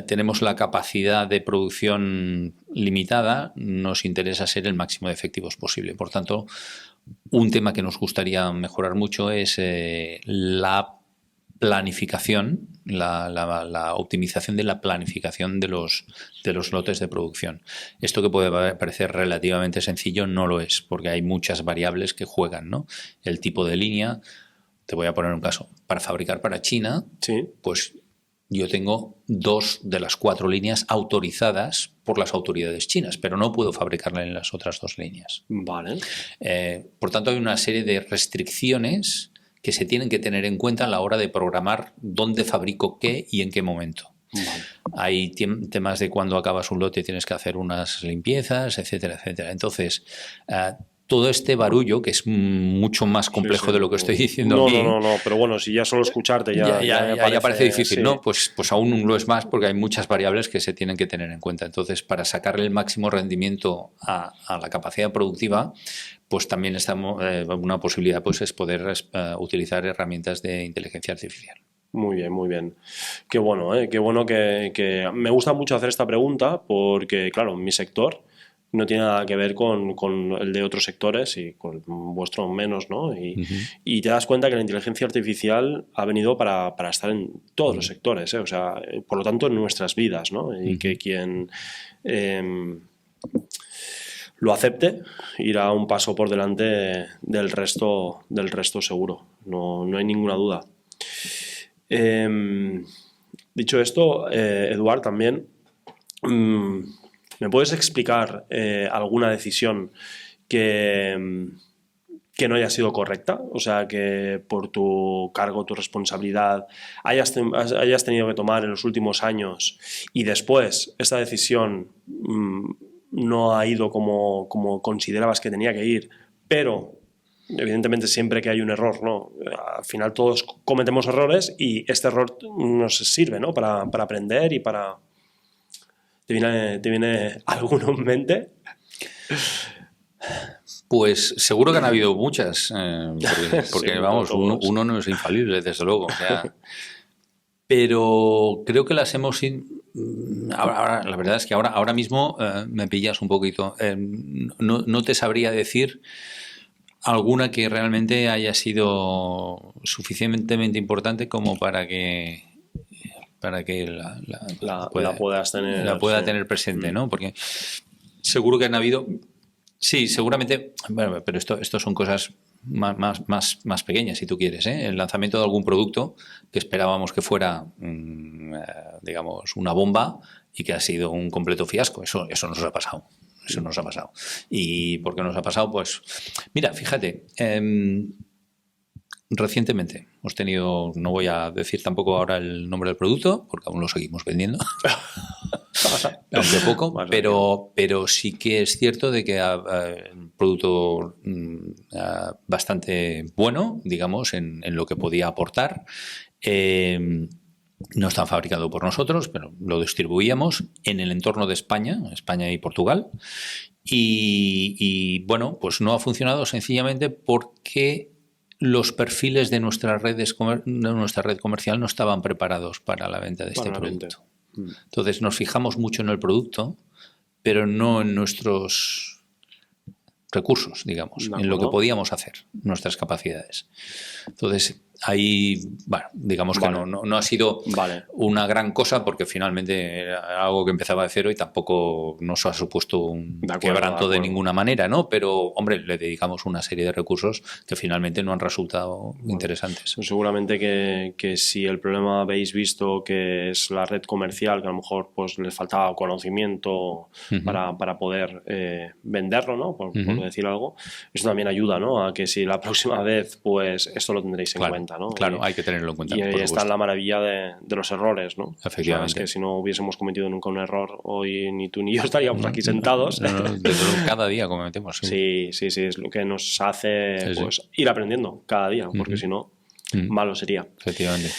tenemos la capacidad de producción limitada, nos interesa ser el máximo de efectivos posible. Por tanto, un tema que nos gustaría mejorar mucho es la planificación, la optimización de la planificación de los lotes de producción. Esto, que puede parecer relativamente sencillo, no lo es, porque hay muchas variables que juegan, ¿no? El tipo de línea. Te voy a poner un caso. Para fabricar para China,
sí.
Pues yo tengo 2 de las 4 líneas autorizadas por las autoridades chinas, pero no puedo fabricarla en las otras 2 líneas.
Vale.
Por tanto, hay una serie de restricciones que se tienen que tener en cuenta a la hora de programar dónde fabrico qué y en qué momento.
Vale.
Hay temas de cuando acabas un lote tienes que hacer unas limpiezas, etcétera, etcétera. Entonces, todo este barullo, que es mucho más complejo de lo que estoy diciendo aquí.
No, pero bueno, si ya solo escucharte
ya parece difícil,
sí.
¿no? Pues aún lo es más porque hay muchas variables que se tienen que tener en cuenta. Entonces, para sacarle el máximo rendimiento a la capacidad productiva, pues también una posibilidad pues, es poder utilizar herramientas de inteligencia artificial.
Muy bien, muy bien. Qué bueno, ¿eh? Qué bueno que... Me gusta mucho hacer esta pregunta porque, claro, mi sector no tiene nada que ver con el de otros sectores y con vuestro menos, ¿no? Y te das cuenta que la inteligencia artificial ha venido para estar en todos los sectores, ¿eh? O sea, por lo tanto, en nuestras vidas, ¿no? Y que quien lo acepte irá un paso por delante del resto seguro. No hay ninguna duda. Dicho esto, Eduard, también... ¿me puedes explicar alguna decisión que no haya sido correcta? O sea, que por tu cargo, tu responsabilidad, hayas tenido que tomar en los últimos años y después esta decisión no ha ido como considerabas que tenía que ir, pero evidentemente siempre que hay un error, ¿no? Al final todos cometemos errores y este error nos sirve, ¿no? Para aprender y para... ¿Te viene alguno en mente?
Pues seguro que han habido muchas, porque
Sí,
vamos, uno no es infalible, desde luego. O sea, pero creo que las hemos... Ahora, la verdad es que ahora mismo me pillas un poquito. No te sabría decir alguna que realmente haya sido suficientemente importante como para que la pueda tener presente, ¿no? Porque seguro que han habido... Sí, seguramente... Bueno, pero esto son cosas más pequeñas, si tú quieres, ¿eh? El lanzamiento de algún producto que esperábamos que fuera, digamos, una bomba y que ha sido un completo fiasco. Eso nos ha pasado. Eso nos ha pasado. ¿Y por qué nos ha pasado? Pues, mira, fíjate... Recientemente hemos tenido, no voy a decir tampoco ahora el nombre del producto, porque aún lo seguimos vendiendo, aunque poco, pero sí que es cierto de que un producto bastante bueno, digamos, en lo que podía aportar. No está fabricado por nosotros, pero lo distribuíamos en el entorno de España y Portugal. Y bueno, pues no ha funcionado sencillamente porque los perfiles de nuestra red comercial no estaban preparados para la venta de este producto. Entonces nos fijamos mucho en el producto, pero no en nuestros recursos, digamos, en lo que podíamos hacer, nuestras capacidades. Entonces, ahí, bueno, digamos que no ha sido una gran cosa porque finalmente era algo que empezaba de cero y tampoco nos ha supuesto un quebranto de ninguna manera, ¿no? Pero, hombre, le dedicamos una serie de recursos que finalmente no han resultado interesantes.
Seguramente que si el problema habéis visto que es la red comercial, que a lo mejor pues les faltaba conocimiento para poder venderlo, ¿no? Por decir algo, eso también ayuda, ¿no? A que si la próxima vez pues esto lo tendréis en cuenta, ¿no?
Claro, hay que tenerlo en cuenta.
Y ahí está la maravilla de los errores, ¿no?
Efectivamente.
O sea, es que si no hubiésemos cometido nunca un error, hoy ni tú ni yo estaríamos aquí sentados.
Cada día cometemos.
Sí, es lo que nos hace pues, ir aprendiendo cada día, porque si no, malo sería.
Efectivamente.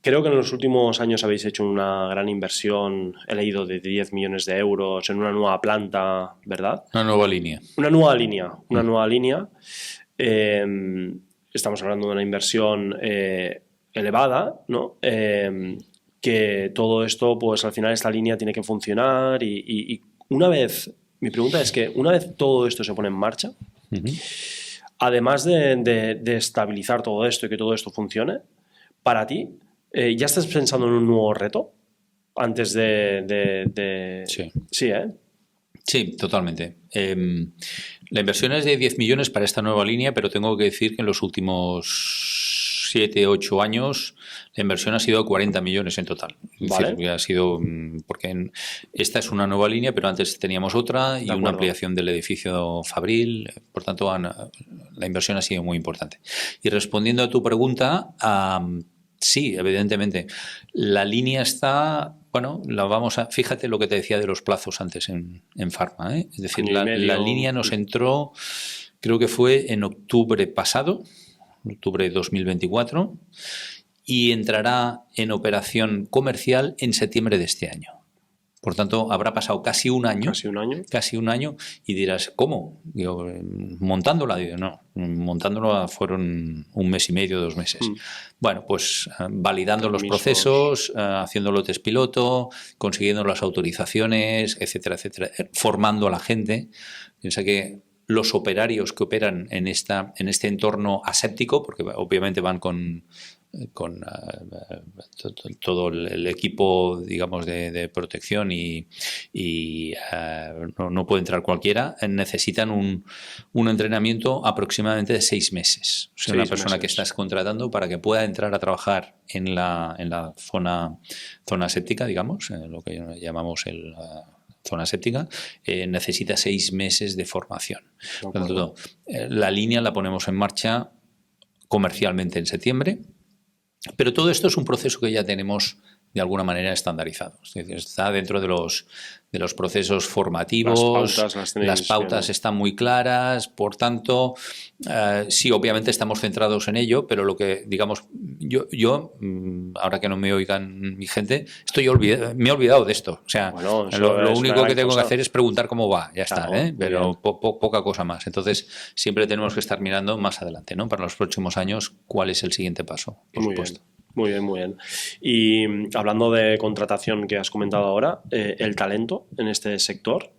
Creo que en los últimos años habéis hecho una gran inversión, he leído, de 10 millones de euros en una nueva planta, ¿verdad?
Una nueva línea.
Una nueva línea. Estamos hablando de una inversión elevada, ¿no? Que todo esto, pues al final esta línea tiene que funcionar y mi pregunta es que una vez todo esto se pone en marcha, además de estabilizar todo esto y que todo esto funcione, para ti, ¿ya estás pensando en un nuevo reto antes de...
Sí.
Sí, ¿eh?
Sí, totalmente. La inversión es de 10 millones para esta nueva línea, pero tengo que decir que en los últimos 7, 8 años la inversión ha sido 40 millones en total.
Vale.
Ha sido porque esta es una nueva línea, pero antes teníamos otra y una ampliación del edificio Fabril. Por tanto, la inversión ha sido muy importante. Y respondiendo a tu pregunta, Sí, evidentemente. La línea está, bueno, fíjate lo que te decía de los plazos antes en Pharma, ¿eh? Es decir,
Año y
la
medio.
línea nos entró, creo que fue en octubre pasado, octubre de 2024, y entrará en operación comercial en septiembre de este año. Por tanto, habrá pasado casi un año. Casi un año. Y dirás, ¿cómo? Digo, montándola. Digo, no, montándola fueron 1 mes y medio, 2 meses. Bueno, pues validando los procesos, haciendo test piloto, consiguiendo las autorizaciones, etcétera, etcétera, formando a la gente. Piensa que los operarios que operan en este entorno aséptico, porque obviamente van con todo el equipo, digamos, de protección y no puede entrar cualquiera, necesitan un entrenamiento aproximadamente de 6 meses. O sea, una persona que estás contratando para que pueda entrar a trabajar en la zona aséptica, digamos, lo que llamamos zona séptica, necesita 6 meses de formación. Por lo tanto, la línea la ponemos en marcha comercialmente en septiembre. Pero todo esto es un proceso que ya tenemos de alguna manera estandarizado. Es decir, está dentro de los procesos formativos, las pautas están muy claras, por tanto, sí, obviamente estamos centrados en ello, pero lo que, digamos, yo ahora que no me oigan mi gente, me he olvidado de esto. O sea, lo único que tengo que hacer es preguntar cómo va, ya está, pero poca cosa más. Entonces, siempre tenemos que estar mirando más adelante, ¿no? Para los próximos años, ¿cuál es el siguiente paso? Por supuesto.
Muy bien, muy bien. Y hablando de contratación que has comentado ahora, el talento en este sector,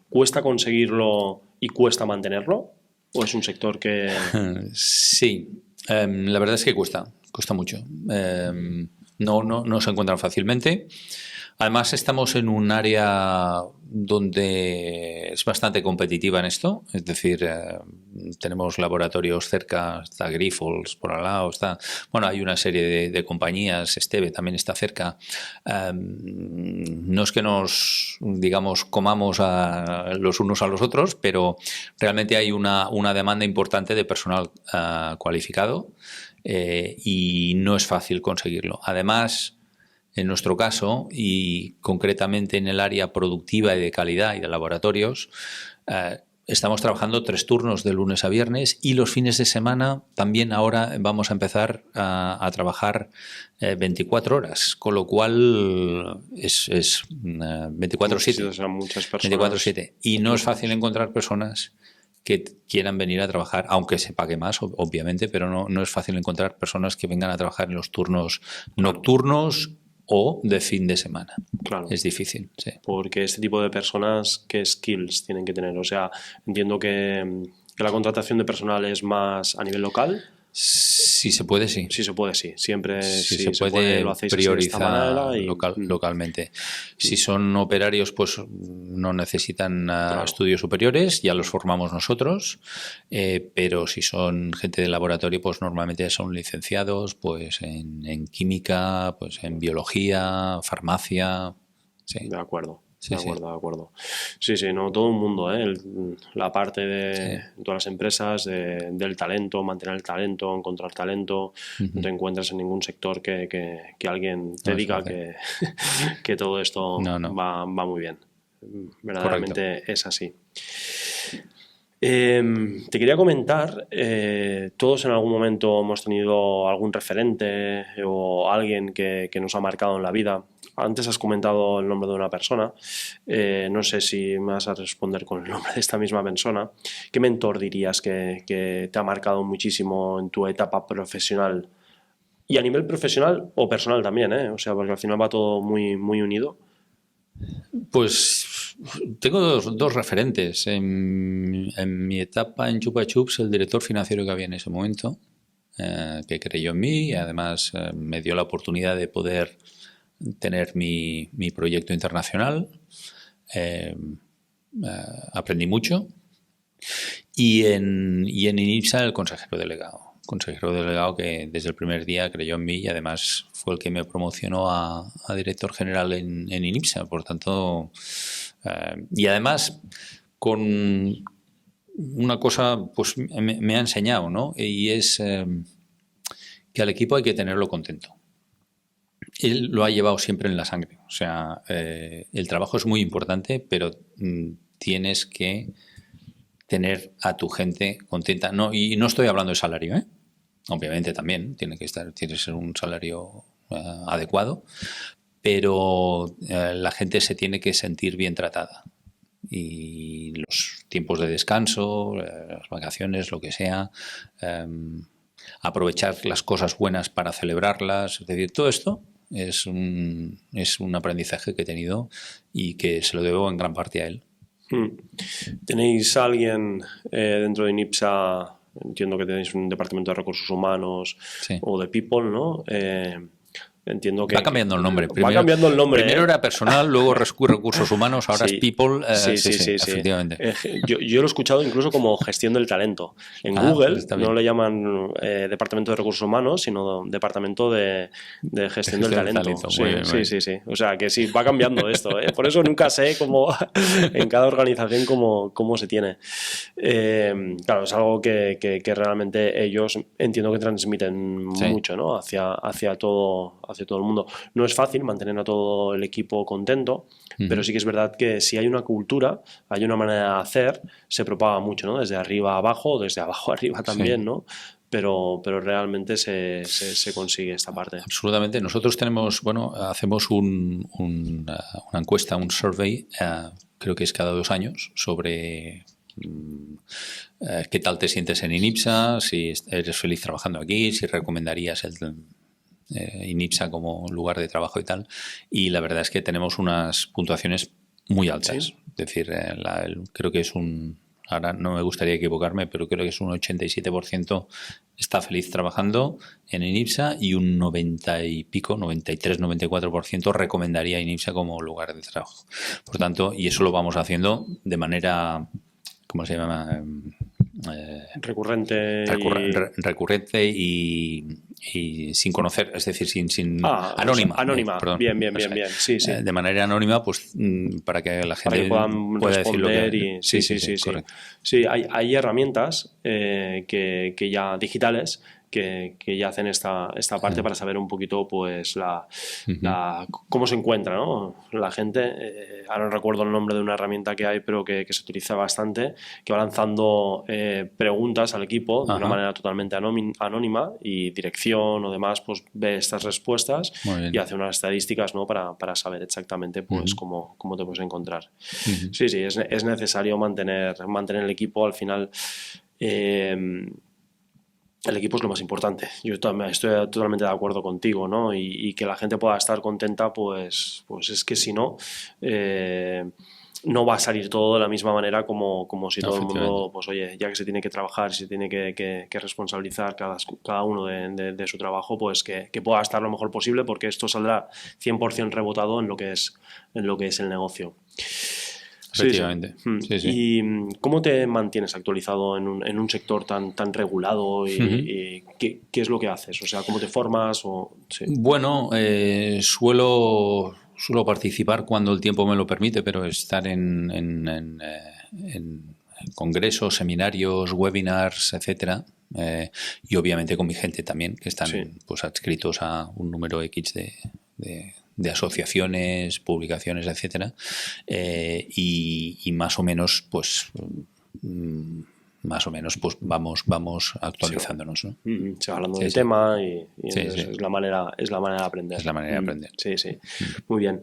¿cuesta conseguirlo y cuesta mantenerlo? ¿O es un sector que...?
Sí, la verdad es que cuesta mucho. No se encuentran fácilmente. Además, estamos en un área donde es bastante competitiva en esto. Es decir, tenemos laboratorios cerca, está Grifols por al lado, hay una serie de compañías, Esteve también está cerca. No es que nos, digamos, comamos los unos a los otros, pero realmente hay una demanda importante de personal cualificado y no es fácil conseguirlo. Además, en nuestro caso, y concretamente en el área productiva y de calidad y de laboratorios, estamos trabajando 3 turnos de lunes a viernes y los fines de semana también ahora vamos a empezar a trabajar 24 horas, con lo cual es 24/7. 24/7. Y no es fácil encontrar personas que quieran venir a trabajar, aunque se pague más, obviamente, pero no es fácil encontrar personas que vengan a trabajar en los turnos nocturnos o de fin de semana.
Claro.
Es difícil, sí.
Porque este tipo de personas, ¿qué skills tienen que tener? O sea, entiendo que la contratación de personal es más a nivel local.
Si se puede, sí.
Si se puede, sí. Siempre
si se puede
lo hacéis
priorizar localmente. Si son operarios, pues no necesitan estudios superiores, ya los formamos nosotros, pero si son gente de laboratorio, pues normalmente son licenciados pues en química, pues en biología, farmacia. Sí.
De acuerdo. De acuerdo. Sí, no, todo el mundo, la parte de todas las empresas, del talento, mantener el talento, encontrar talento. No te encuentras en ningún sector que alguien te diga que todo esto va muy bien. Verdaderamente. Correcto. Es así. Te quería comentar, todos en algún momento hemos tenido algún referente o alguien que nos ha marcado en la vida. Antes has comentado el nombre de una persona, no sé si me vas a responder con el nombre de esta misma persona. ¿Qué mentor dirías que te ha marcado muchísimo en tu etapa profesional? Y a nivel profesional o personal también, o sea, porque al final va todo muy, muy unido.
Pues tengo dos referentes. En mi etapa en Chupa Chups, el director financiero que había en ese momento, que creyó en mí y además me dio la oportunidad de poder tener mi proyecto internacional. Aprendí mucho. Y en INIPSA, el consejero delegado que desde el primer día creyó en mí y además fue el que me promocionó a director general en INIPSA. Por tanto, y además con una cosa pues me ha enseñado, ¿no? Y es que al equipo hay que tenerlo contento. Él lo ha llevado siempre en la sangre. O sea, el trabajo es muy importante, pero tienes que tener a tu gente contenta. No, y no estoy hablando de salario, ¿eh? Obviamente también tiene que ser un salario adecuado, pero la gente se tiene que sentir bien tratada. Y los tiempos de descanso, las vacaciones, lo que sea, aprovechar las cosas buenas para celebrarlas, es decir, todo esto es un aprendizaje que he tenido y que se lo debo en gran parte a él.
¿Tenéis a alguien dentro de INIPSA? Entiendo que tenéis un departamento de recursos humanos, sí, o de people, ¿no? Entiendo que...
Va cambiando el nombre.
Va cambiando el nombre.
Primero era personal, luego recursos humanos, ahora
sí,
es people.
Sí,
efectivamente.
Yo lo he escuchado incluso como gestión del talento. En Google pues no le llaman departamento de recursos humanos, sino departamento de gestión del talento. Sí. O sea, que sí, va cambiando esto. Por eso nunca sé cómo en cada organización cómo se tiene. Claro, es algo que realmente ellos entiendo que transmiten mucho, ¿no? hacia todo el mundo. No es fácil mantener a todo el equipo contento, pero sí que es verdad que si hay una cultura, hay una manera de hacer, se propaga mucho, ¿no? Desde arriba a abajo, desde abajo a arriba también, ¿no? Pero realmente se consigue esta parte.
Absolutamente. Nosotros hacemos una encuesta, un survey, creo que es cada 2 años, sobre qué tal te sientes en INIPSA, si eres feliz trabajando aquí, si recomendarías INIPSA como lugar de trabajo y tal, y la verdad es que tenemos unas puntuaciones muy altas. ¿Sí? Es decir, creo que es ahora no me gustaría equivocarme, pero creo que es un 87% está feliz trabajando en INIPSA y un 90 y pico, 93, 94% recomendaría INIPSA como lugar de trabajo. Por tanto, y eso lo vamos haciendo de manera, ¿cómo se llama?
Recurrente
y sin conocer, es decir, sin anónima.
Anónima, perdón. Bien. Sí.
De manera anónima, pues para que la gente
pueda decir lo que... Sí.
Correcto.
Sí, hay herramientas que ya digitales que ya hacen esta parte para saber un poquito pues cómo se encuentra, ¿no? La gente. Ahora no recuerdo el nombre de una herramienta que hay, pero que se utiliza bastante, que va lanzando preguntas al equipo de una manera totalmente anónima, y dirección o demás pues ve estas respuestas y hace unas estadísticas, ¿no? para saber exactamente pues cómo te puedes encontrar. Sí, es necesario mantener el equipo. Al final el equipo es lo más importante. Yo estoy totalmente de acuerdo contigo, ¿no? Y que la gente pueda estar contenta, pues es que si no, no va a salir todo de la misma manera como si todo el mundo, pues oye, ya que se tiene que trabajar, se tiene que responsabilizar cada uno de su trabajo, pues que pueda estar lo mejor posible, porque esto saldrá 100% rebotado en lo que es el negocio.
Efectivamente. Sí.
¿Y cómo te mantienes actualizado en un sector tan regulado? Y ¿qué es lo que haces? O sea, ¿cómo te formas?
Bueno, suelo participar cuando el tiempo me lo permite, pero estar en congresos, seminarios, webinars, etcétera. Y obviamente con mi gente también, que están pues adscritos a un número X de asociaciones, publicaciones, etcétera, y más o menos pues vamos actualizándonos, ¿no?
Se va hablando del tema y es la manera de aprender.
Es la manera de aprender.
Sí. Muy bien.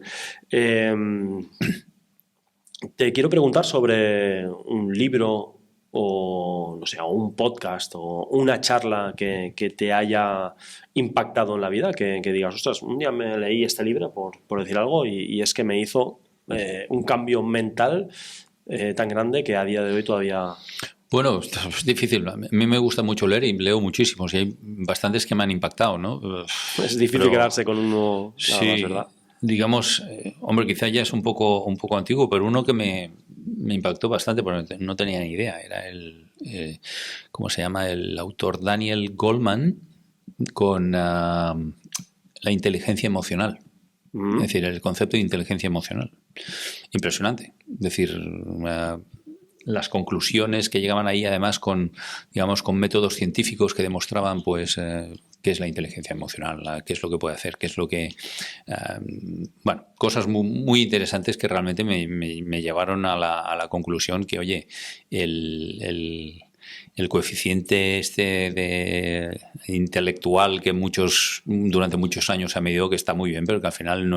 Te quiero preguntar sobre un libro o no sé, o un podcast o una charla que te haya impactado en la vida, que digas, ostras, un día me leí este libro por decir algo y es que me hizo un cambio mental tan grande que a día de hoy todavía...
Bueno, es difícil. A mí me gusta mucho leer y leo muchísimos, y hay bastantes que me han impactado, ¿no?
Es difícil quedarse con uno, nada más, ¿verdad?
Digamos, hombre, quizá ya es un poco antiguo, pero uno que me impactó bastante, porque no tenía ni idea, era ¿cómo se llama? El autor Daniel Goleman, con la inteligencia emocional. Es decir, el concepto de inteligencia emocional. Impresionante. Es decir, las conclusiones que llegaban ahí, además con métodos científicos que demostraban pues qué es la inteligencia emocional, qué es lo que puede hacer, qué es lo que... bueno, cosas muy, muy interesantes que realmente me llevaron a la conclusión que, oye, el coeficiente de intelectual que durante muchos años se ha medido, que está muy bien, pero que al final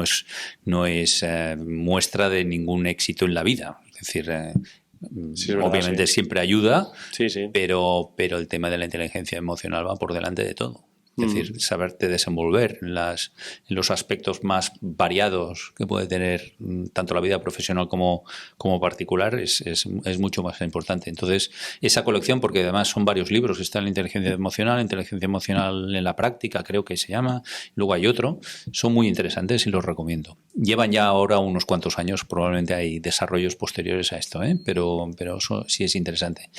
no es muestra de ningún éxito en la vida. Es decir,
sí, es verdad,
obviamente
sí.
siempre ayuda,
Sí, sí.
pero el tema de la inteligencia emocional va por delante de todo. Es decir, saberte desenvolver en los aspectos más variados que puede tener tanto la vida profesional como particular es mucho más importante. Entonces, esa colección, porque además son varios libros, está la inteligencia emocional en la práctica, creo que se llama, luego hay otro, son muy interesantes y los recomiendo. Llevan ya ahora unos cuantos años, probablemente hay desarrollos posteriores a esto, pero eso sí es interesante.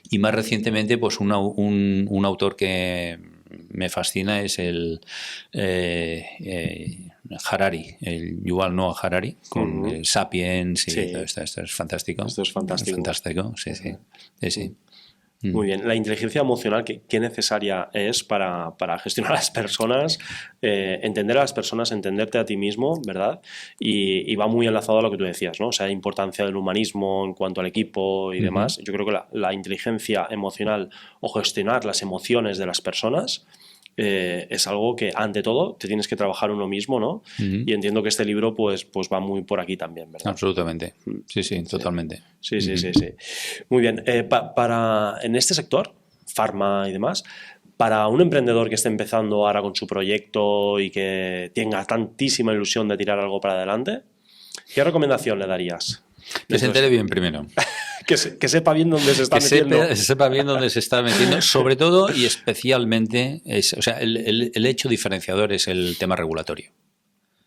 Y más recientemente, pues un autor que me fascina es el Harari, el Yuval Noah Harari, con Sapiens y todo esto. Esto es fantástico.
Esto es fantástico.
Es fantástico, sí, sí. Sí.
Muy bien. La inteligencia emocional, ¿qué necesaria es para gestionar a las personas, entender a las personas, entenderte a ti mismo, ¿verdad? Y va muy enlazado a lo que tú decías, ¿no? O sea, importancia del humanismo en cuanto al equipo y demás. Yo creo que la inteligencia emocional o gestionar las emociones de las personas es algo que, ante todo, te tienes que trabajar uno mismo, ¿no? Y entiendo que este libro pues va muy por aquí también, ¿verdad?
Absolutamente. Sí, totalmente.
Sí. Muy bien. En este sector, farma y demás, para un emprendedor que esté empezando ahora con su proyecto y que tenga tantísima ilusión de tirar algo para adelante, ¿qué recomendación le darías?
Que se entere bien primero.
Que sepa bien dónde se está metiendo.
Que sepa bien dónde se está metiendo, sobre todo y especialmente, el hecho diferenciador es el tema regulatorio.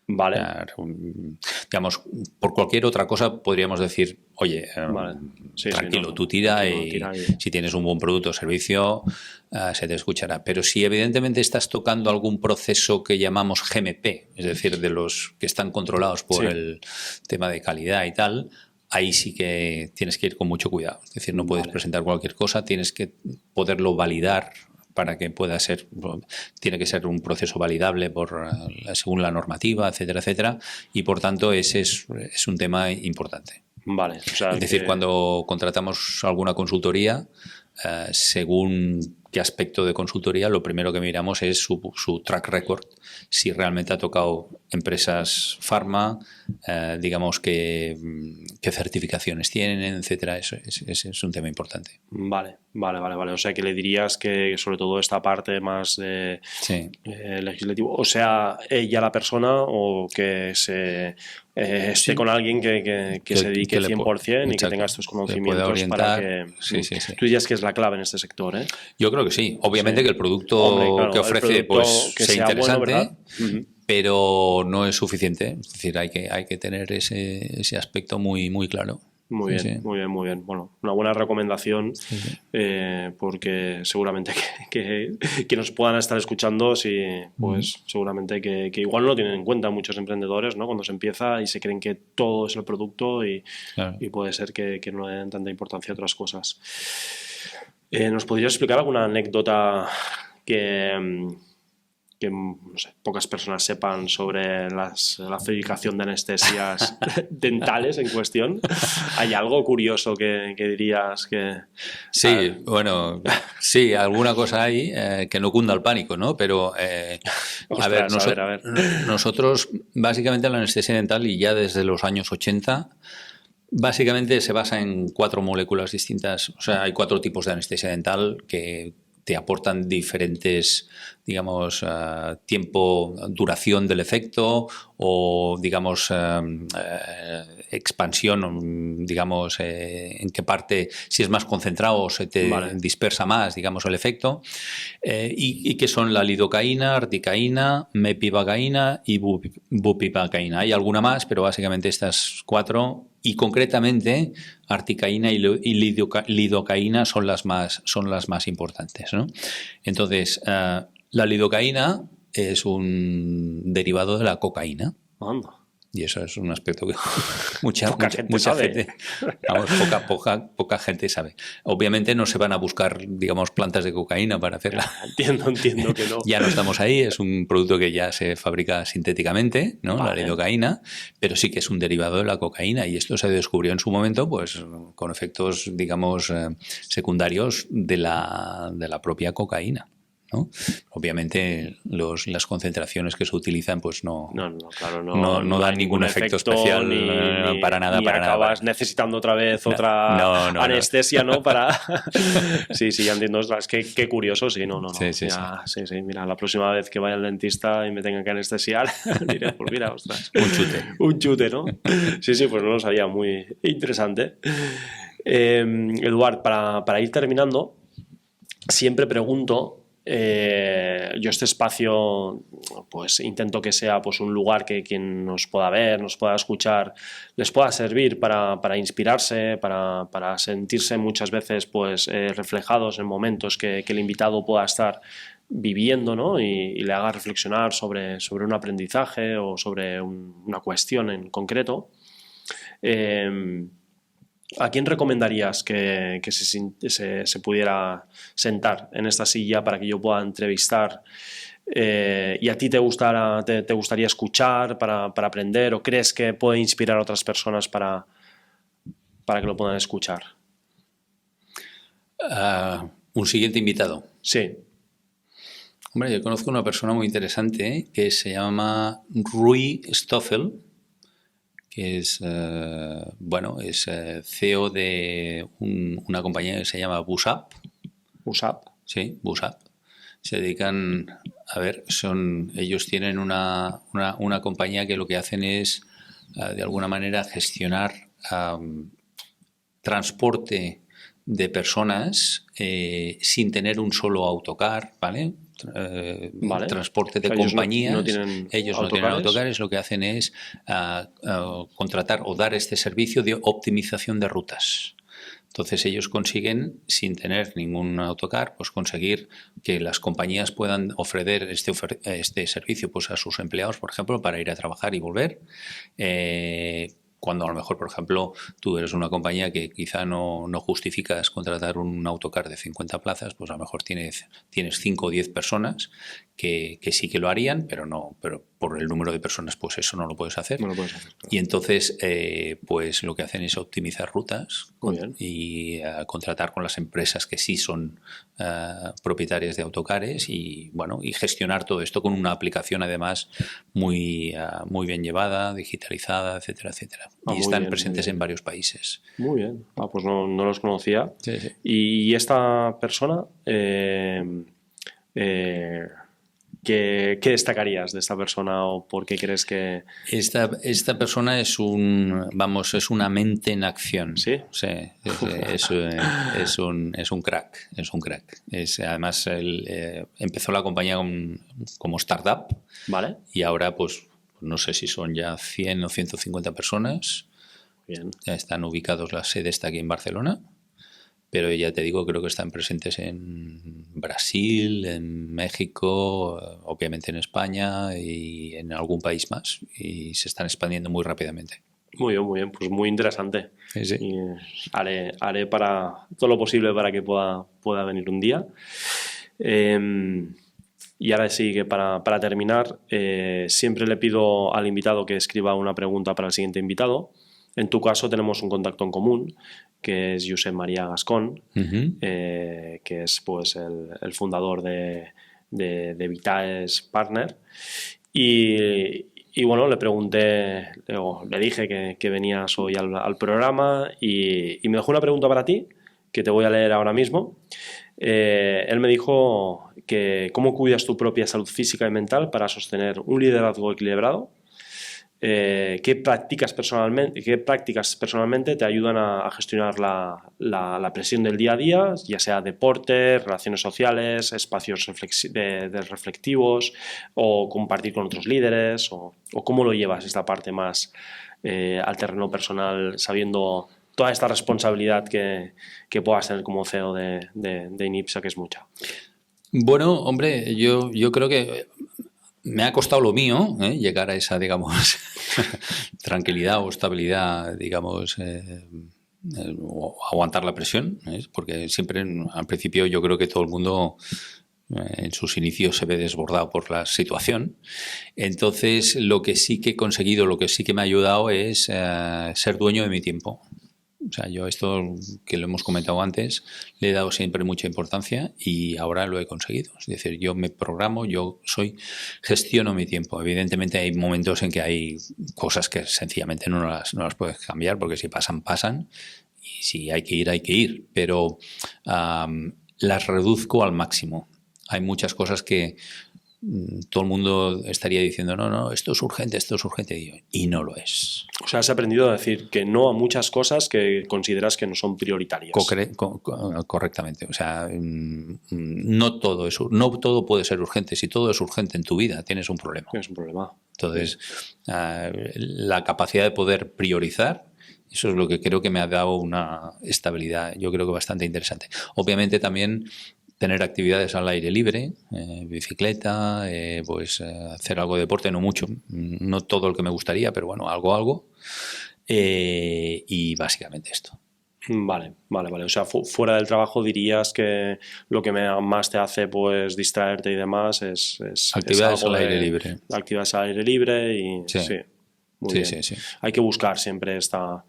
Vale.
Digamos, por cualquier otra cosa podríamos decir, oye,
vale.
tranquilo, tú tira y si tienes un buen producto o servicio, se te escuchará. Pero si evidentemente estás tocando algún proceso que llamamos GMP, es decir, de los que están controlados por el tema de calidad y tal, ahí sí que tienes que ir con mucho cuidado. Es decir, no puedes presentar cualquier cosa, tienes que poderlo validar para que pueda ser, tiene que ser un proceso validable según la normativa, etcétera, etcétera, y por tanto ese es un tema importante.
Vale. O sea,
es decir, cuando contratamos alguna consultoría, según qué aspecto de consultoría, lo primero que miramos es su track record, si realmente ha tocado empresas farma, digamos qué certificaciones tienen, etcétera. Eso es un tema importante.
Vale. O sea, que le dirías que sobre todo esta parte más de legislativo, o sea, ella la persona o que se esté con alguien que se dedique 100% y que tenga estos conocimientos para que... Tú dirías que es la clave en este sector, ¿eh?
Yo creo que sí. Obviamente que el producto que ofrece pues sea interesante, bueno, pero no es suficiente. Es decir, hay que tener ese aspecto muy, muy claro.
Muy bien. Bueno, una buena recomendación porque seguramente que nos puedan estar escuchando, pues seguramente que igual no lo tienen en cuenta muchos emprendedores, ¿no? Cuando se empieza y se creen que todo es el producto y puede ser que no le den tanta importancia a otras cosas. ¿Nos podrías explicar alguna anécdota que no sé, pocas personas sepan sobre la fabricación de anestesias dentales en cuestión? ¿Hay algo curioso que dirías que...?
Sí, bueno, sí, alguna cosa hay que no cunda el pánico, ¿no? Pero, a ver, nosotros, básicamente la anestesia dental, y ya desde los años 80... básicamente se basa en 4 moléculas distintas. O sea, hay 4 tipos de anestesia dental que te aportan diferentes, digamos, duración del efecto o, digamos, expansión, digamos, en qué parte, si es más concentrado o se te dispersa más, digamos, el efecto. Y que son la lidocaína, articaína, mepivacaína y bupivacaína. Hay alguna más, pero básicamente estas 4... Y concretamente, articaína y lidocaína son las más importantes, ¿no? Entonces, la lidocaína es un derivado de la cocaína. Y eso es un aspecto que mucha
gente sabe.
Vamos, poca gente sabe. Obviamente no se van a buscar, digamos, plantas de cocaína para hacerla.
Entiendo que no.
Ya no estamos ahí, es un producto que ya se fabrica sintéticamente, ¿no?
Vale.
La lidocaína, pero sí que es un derivado de la cocaína y esto se descubrió en su momento pues con efectos, digamos, secundarios de la propia cocaína, ¿no? Obviamente las concentraciones que se utilizan pues no dan ningún efecto especial para nada.
Acabas necesitando otra vez otra anestesia, ¿no? Para... sí, ya entiendo. Es que qué curioso, sí, no. Sí, mira, la próxima vez que vaya al dentista y me tenga que anestesiar, diré, pues mira, ostras. Un chute, ¿no? Sí, pues no lo sabía, muy interesante. Eduard, para ir terminando, siempre pregunto... yo este espacio pues intento que sea pues un lugar que quien nos pueda ver, nos pueda escuchar, les pueda servir para inspirarse, para sentirse muchas veces pues reflejados en momentos que el invitado pueda estar viviendo, ¿no? y le haga reflexionar sobre un aprendizaje o sobre una cuestión en concreto. ¿A quién recomendarías que se pudiera sentar en esta silla para que yo pueda entrevistar? ¿Y a ti te gustaría escuchar para aprender? ¿O crees que puede inspirar a otras personas para que lo puedan escuchar?
Un siguiente invitado.
Sí.
Hombre, yo conozco una persona muy interesante que se llama Rui Stoffel, que es CEO de una compañía que se llama Busap.
¿Busap?
Sí, Busap. Se dedican, ellos tienen una compañía que lo que hacen es, de alguna manera, gestionar transporte de personas sin tener un solo autocar, ¿vale? Transporte de compañías. Ellos no tienen autocares, lo que hacen es contratar o dar este servicio de optimización de rutas. Entonces ellos consiguen, sin tener ningún autocar, pues conseguir que las compañías puedan ofrecer este servicio pues a sus empleados, por ejemplo, para ir a trabajar y volver. Cuando a lo mejor, por ejemplo, tú eres una compañía que quizá no justificas contratar un autocar de 50 plazas, pues a lo mejor tienes 5 o 10 personas que sí que lo harían, pero por el número de personas, pues eso no lo puedes hacer.
No lo puedes hacer, claro.
Y entonces, pues lo que hacen es optimizar rutas y contratar con las empresas que sí son propietarias de autocares y gestionar todo esto con una aplicación además muy bien llevada, digitalizada, etcétera, etcétera. Y están presentes en varios países.
Muy bien. Pues no los conocía.
Sí.
Y esta persona, ¿qué destacarías de esta persona o por qué crees que...?
Esta persona es una mente en acción.
¿Sí?
Sí, es un crack. Además, él empezó la compañía como startup.
Vale.
Y ahora, pues, no sé si son ya 100 o 150 personas.
Bien.
Ya están ubicados, la sede está aquí en Barcelona. Pero ya te digo, creo que están presentes en Brasil, en México, obviamente en España y en algún país más. Y se están expandiendo muy rápidamente.
Muy bien. Pues muy interesante.
Sí.
Y haré para todo lo posible para que pueda venir un día. Y ahora sí que para terminar, siempre le pido al invitado que escriba una pregunta para el siguiente invitado. En tu caso tenemos un contacto en común, que es Josep María Gascón, que es pues el fundador de Vitaes Partner. Y bueno, le pregunté, le dije que venías hoy al programa y me dejó una pregunta para ti, que te voy a leer ahora mismo. Él me dijo que cómo cuidas tu propia salud física y mental para sostener un liderazgo equilibrado. ¿Qué prácticas personalmente te ayudan a gestionar la presión del día a día, ya sea deporte, relaciones sociales, espacios reflectivos o compartir con otros líderes? O cómo lo llevas esta parte más al terreno personal, sabiendo toda esta responsabilidad que puedas tener como CEO de INIPSA, que es mucha?
Bueno, hombre, yo creo que Me ha costado lo mío, llegar a esa, digamos, tranquilidad o estabilidad, digamos, o aguantar la presión, porque siempre al principio yo creo que todo el mundo en sus inicios se ve desbordado por la situación. Entonces, lo que sí que he conseguido, lo que sí que me ha ayudado es ser dueño de mi tiempo. O sea, yo esto que lo hemos comentado antes, le he dado siempre mucha importancia y ahora lo he conseguido. Es decir, yo me programo, gestiono mi tiempo. Evidentemente hay momentos en que hay cosas que sencillamente no las puedes cambiar porque si pasan, pasan. Y si hay que ir, hay que ir. Pero las reduzco al máximo. Hay muchas cosas que todo el mundo estaría diciendo, no, esto es urgente, y no lo es.
O sea, has aprendido a decir que no a muchas cosas que consideras que no son prioritarias.
Correctamente. O sea, no todo puede ser urgente. Si todo es urgente en tu vida, tienes un problema.
Tienes un problema.
Entonces, la capacidad de poder priorizar, eso es lo que creo que me ha dado una estabilidad, yo creo que bastante interesante. Obviamente también tener actividades al aire libre, bicicleta, hacer algo de deporte, no mucho, no todo lo que me gustaría, pero bueno, algo. Y básicamente esto.
Vale. O sea, fuera del trabajo dirías que lo que más te hace pues distraerte y demás es
actividades al aire libre.
Actividades al aire libre y
sí.
Muy bien. Sí. Hay que buscar siempre esta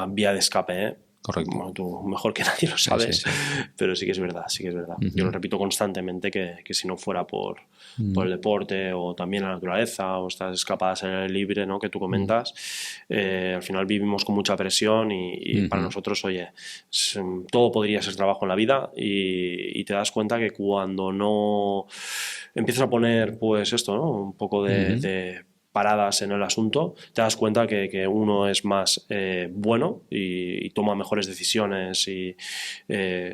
vía de escape, ¿eh?
Correcto.
Bueno, tú mejor que nadie lo sabes, sí. Pero sí que es verdad. Uh-huh. Yo lo repito constantemente que si no fuera por el deporte o también la naturaleza o estas escapadas en el libre, ¿no?, que tú comentas, al final vivimos con mucha presión y para nosotros, oye, todo podría ser trabajo en la vida y te das cuenta que cuando no empiezas a poner pues esto, ¿no?, un poco de paradas en el asunto, te das cuenta que uno es más bueno y toma mejores decisiones y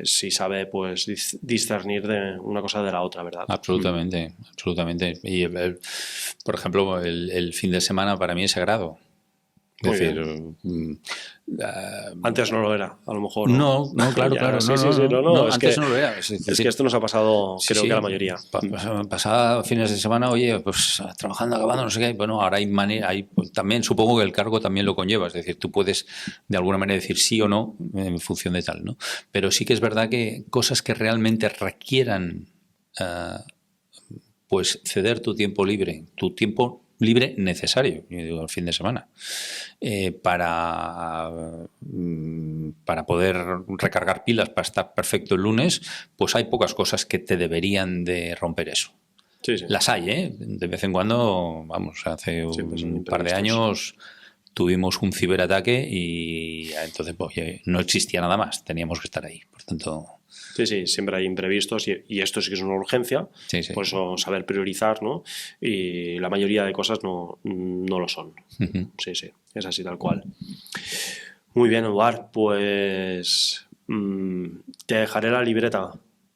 si sabe pues discernir de una cosa de la otra, ¿verdad?
Absolutamente. Y por ejemplo, el fin de semana para mí es sagrado. Es decir,
antes no lo era, a lo mejor.
No, claro.
No,
antes no lo era.
Es que esto nos ha pasado, creo que a la mayoría.
Pasada fines de semana, oye, pues trabajando, acabando, no sé qué. Bueno, ahora hay también, supongo que el cargo también lo conlleva. Es decir, tú puedes de alguna manera decir sí o no en función de tal, ¿no? Pero sí que es verdad que cosas que realmente requieran pues ceder tu tiempo libre necesario, yo digo, el fin de semana, para poder recargar pilas, para estar perfecto el lunes, pues hay pocas cosas que te deberían de romper eso.
Sí.
Las hay, de vez en cuando, vamos, hace un par de años tuvimos un ciberataque y entonces pues, no existía nada más, teníamos que estar ahí, por tanto...
Sí, siempre hay imprevistos y esto sí que es una urgencia, por eso saber priorizar, ¿no? Y la mayoría de cosas no lo son. Uh-huh. Sí, es así tal cual. Muy bien, Eduard, pues te dejaré la libreta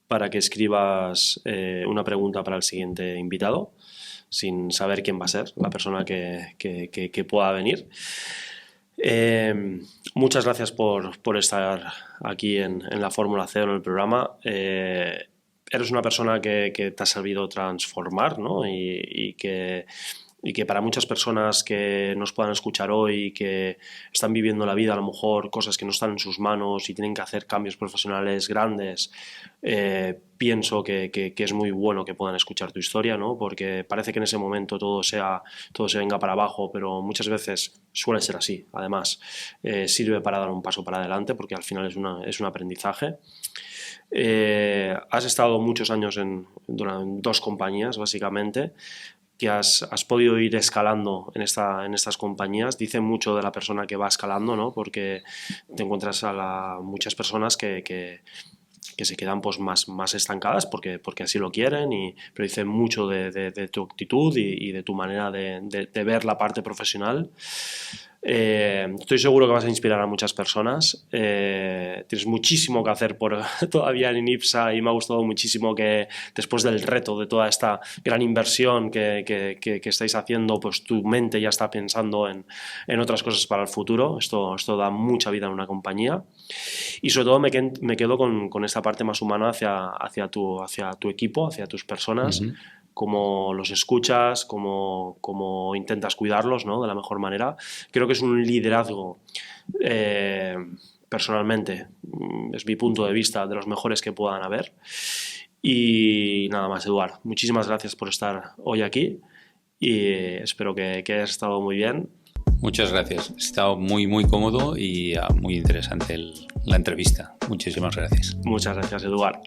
para que escribas una pregunta para el siguiente invitado, sin saber quién va a ser la persona que pueda venir. Muchas gracias por estar aquí en la Fórmula Cero, en el programa. Eres una persona que te ha sabido transformar, ¿no? Y que para muchas personas que nos puedan escuchar hoy, que están viviendo la vida, a lo mejor cosas que no están en sus manos y tienen que hacer cambios profesionales grandes, pienso que es muy bueno que puedan escuchar tu historia, ¿no? Porque parece que en ese momento todo se venga para abajo, pero muchas veces suele ser así. Además, sirve para dar un paso para adelante porque al final es un aprendizaje. Has estado muchos años en 2 compañías, básicamente, que has podido ir escalando en estas compañías. Dice mucho de la persona que va escalando, ¿no? Porque te encuentras a muchas personas que se quedan pues más estancadas porque así lo quieren, pero dice mucho de tu actitud y de tu manera de ver la parte profesional. Estoy seguro que vas a inspirar a muchas personas. Tienes muchísimo que hacer todavía en INIPSA y me ha gustado muchísimo que después del reto de toda esta gran inversión que estáis haciendo, pues tu mente ya está pensando en otras cosas para el futuro. Esto da mucha vida en una compañía y sobre todo me quedo con esta parte más humana hacia tu equipo, hacia tus personas. Uh-huh. cómo los escuchas, cómo intentas cuidarlos, ¿no? De la mejor manera. Creo que es un liderazgo, personalmente, es mi punto de vista, de los mejores que puedan haber. Y nada más, Eduard, muchísimas gracias por estar hoy aquí y espero que hayas estado muy bien.
Muchas gracias. He estado muy, muy cómodo y muy interesante la entrevista. Muchísimas gracias.
Muchas gracias, Eduard.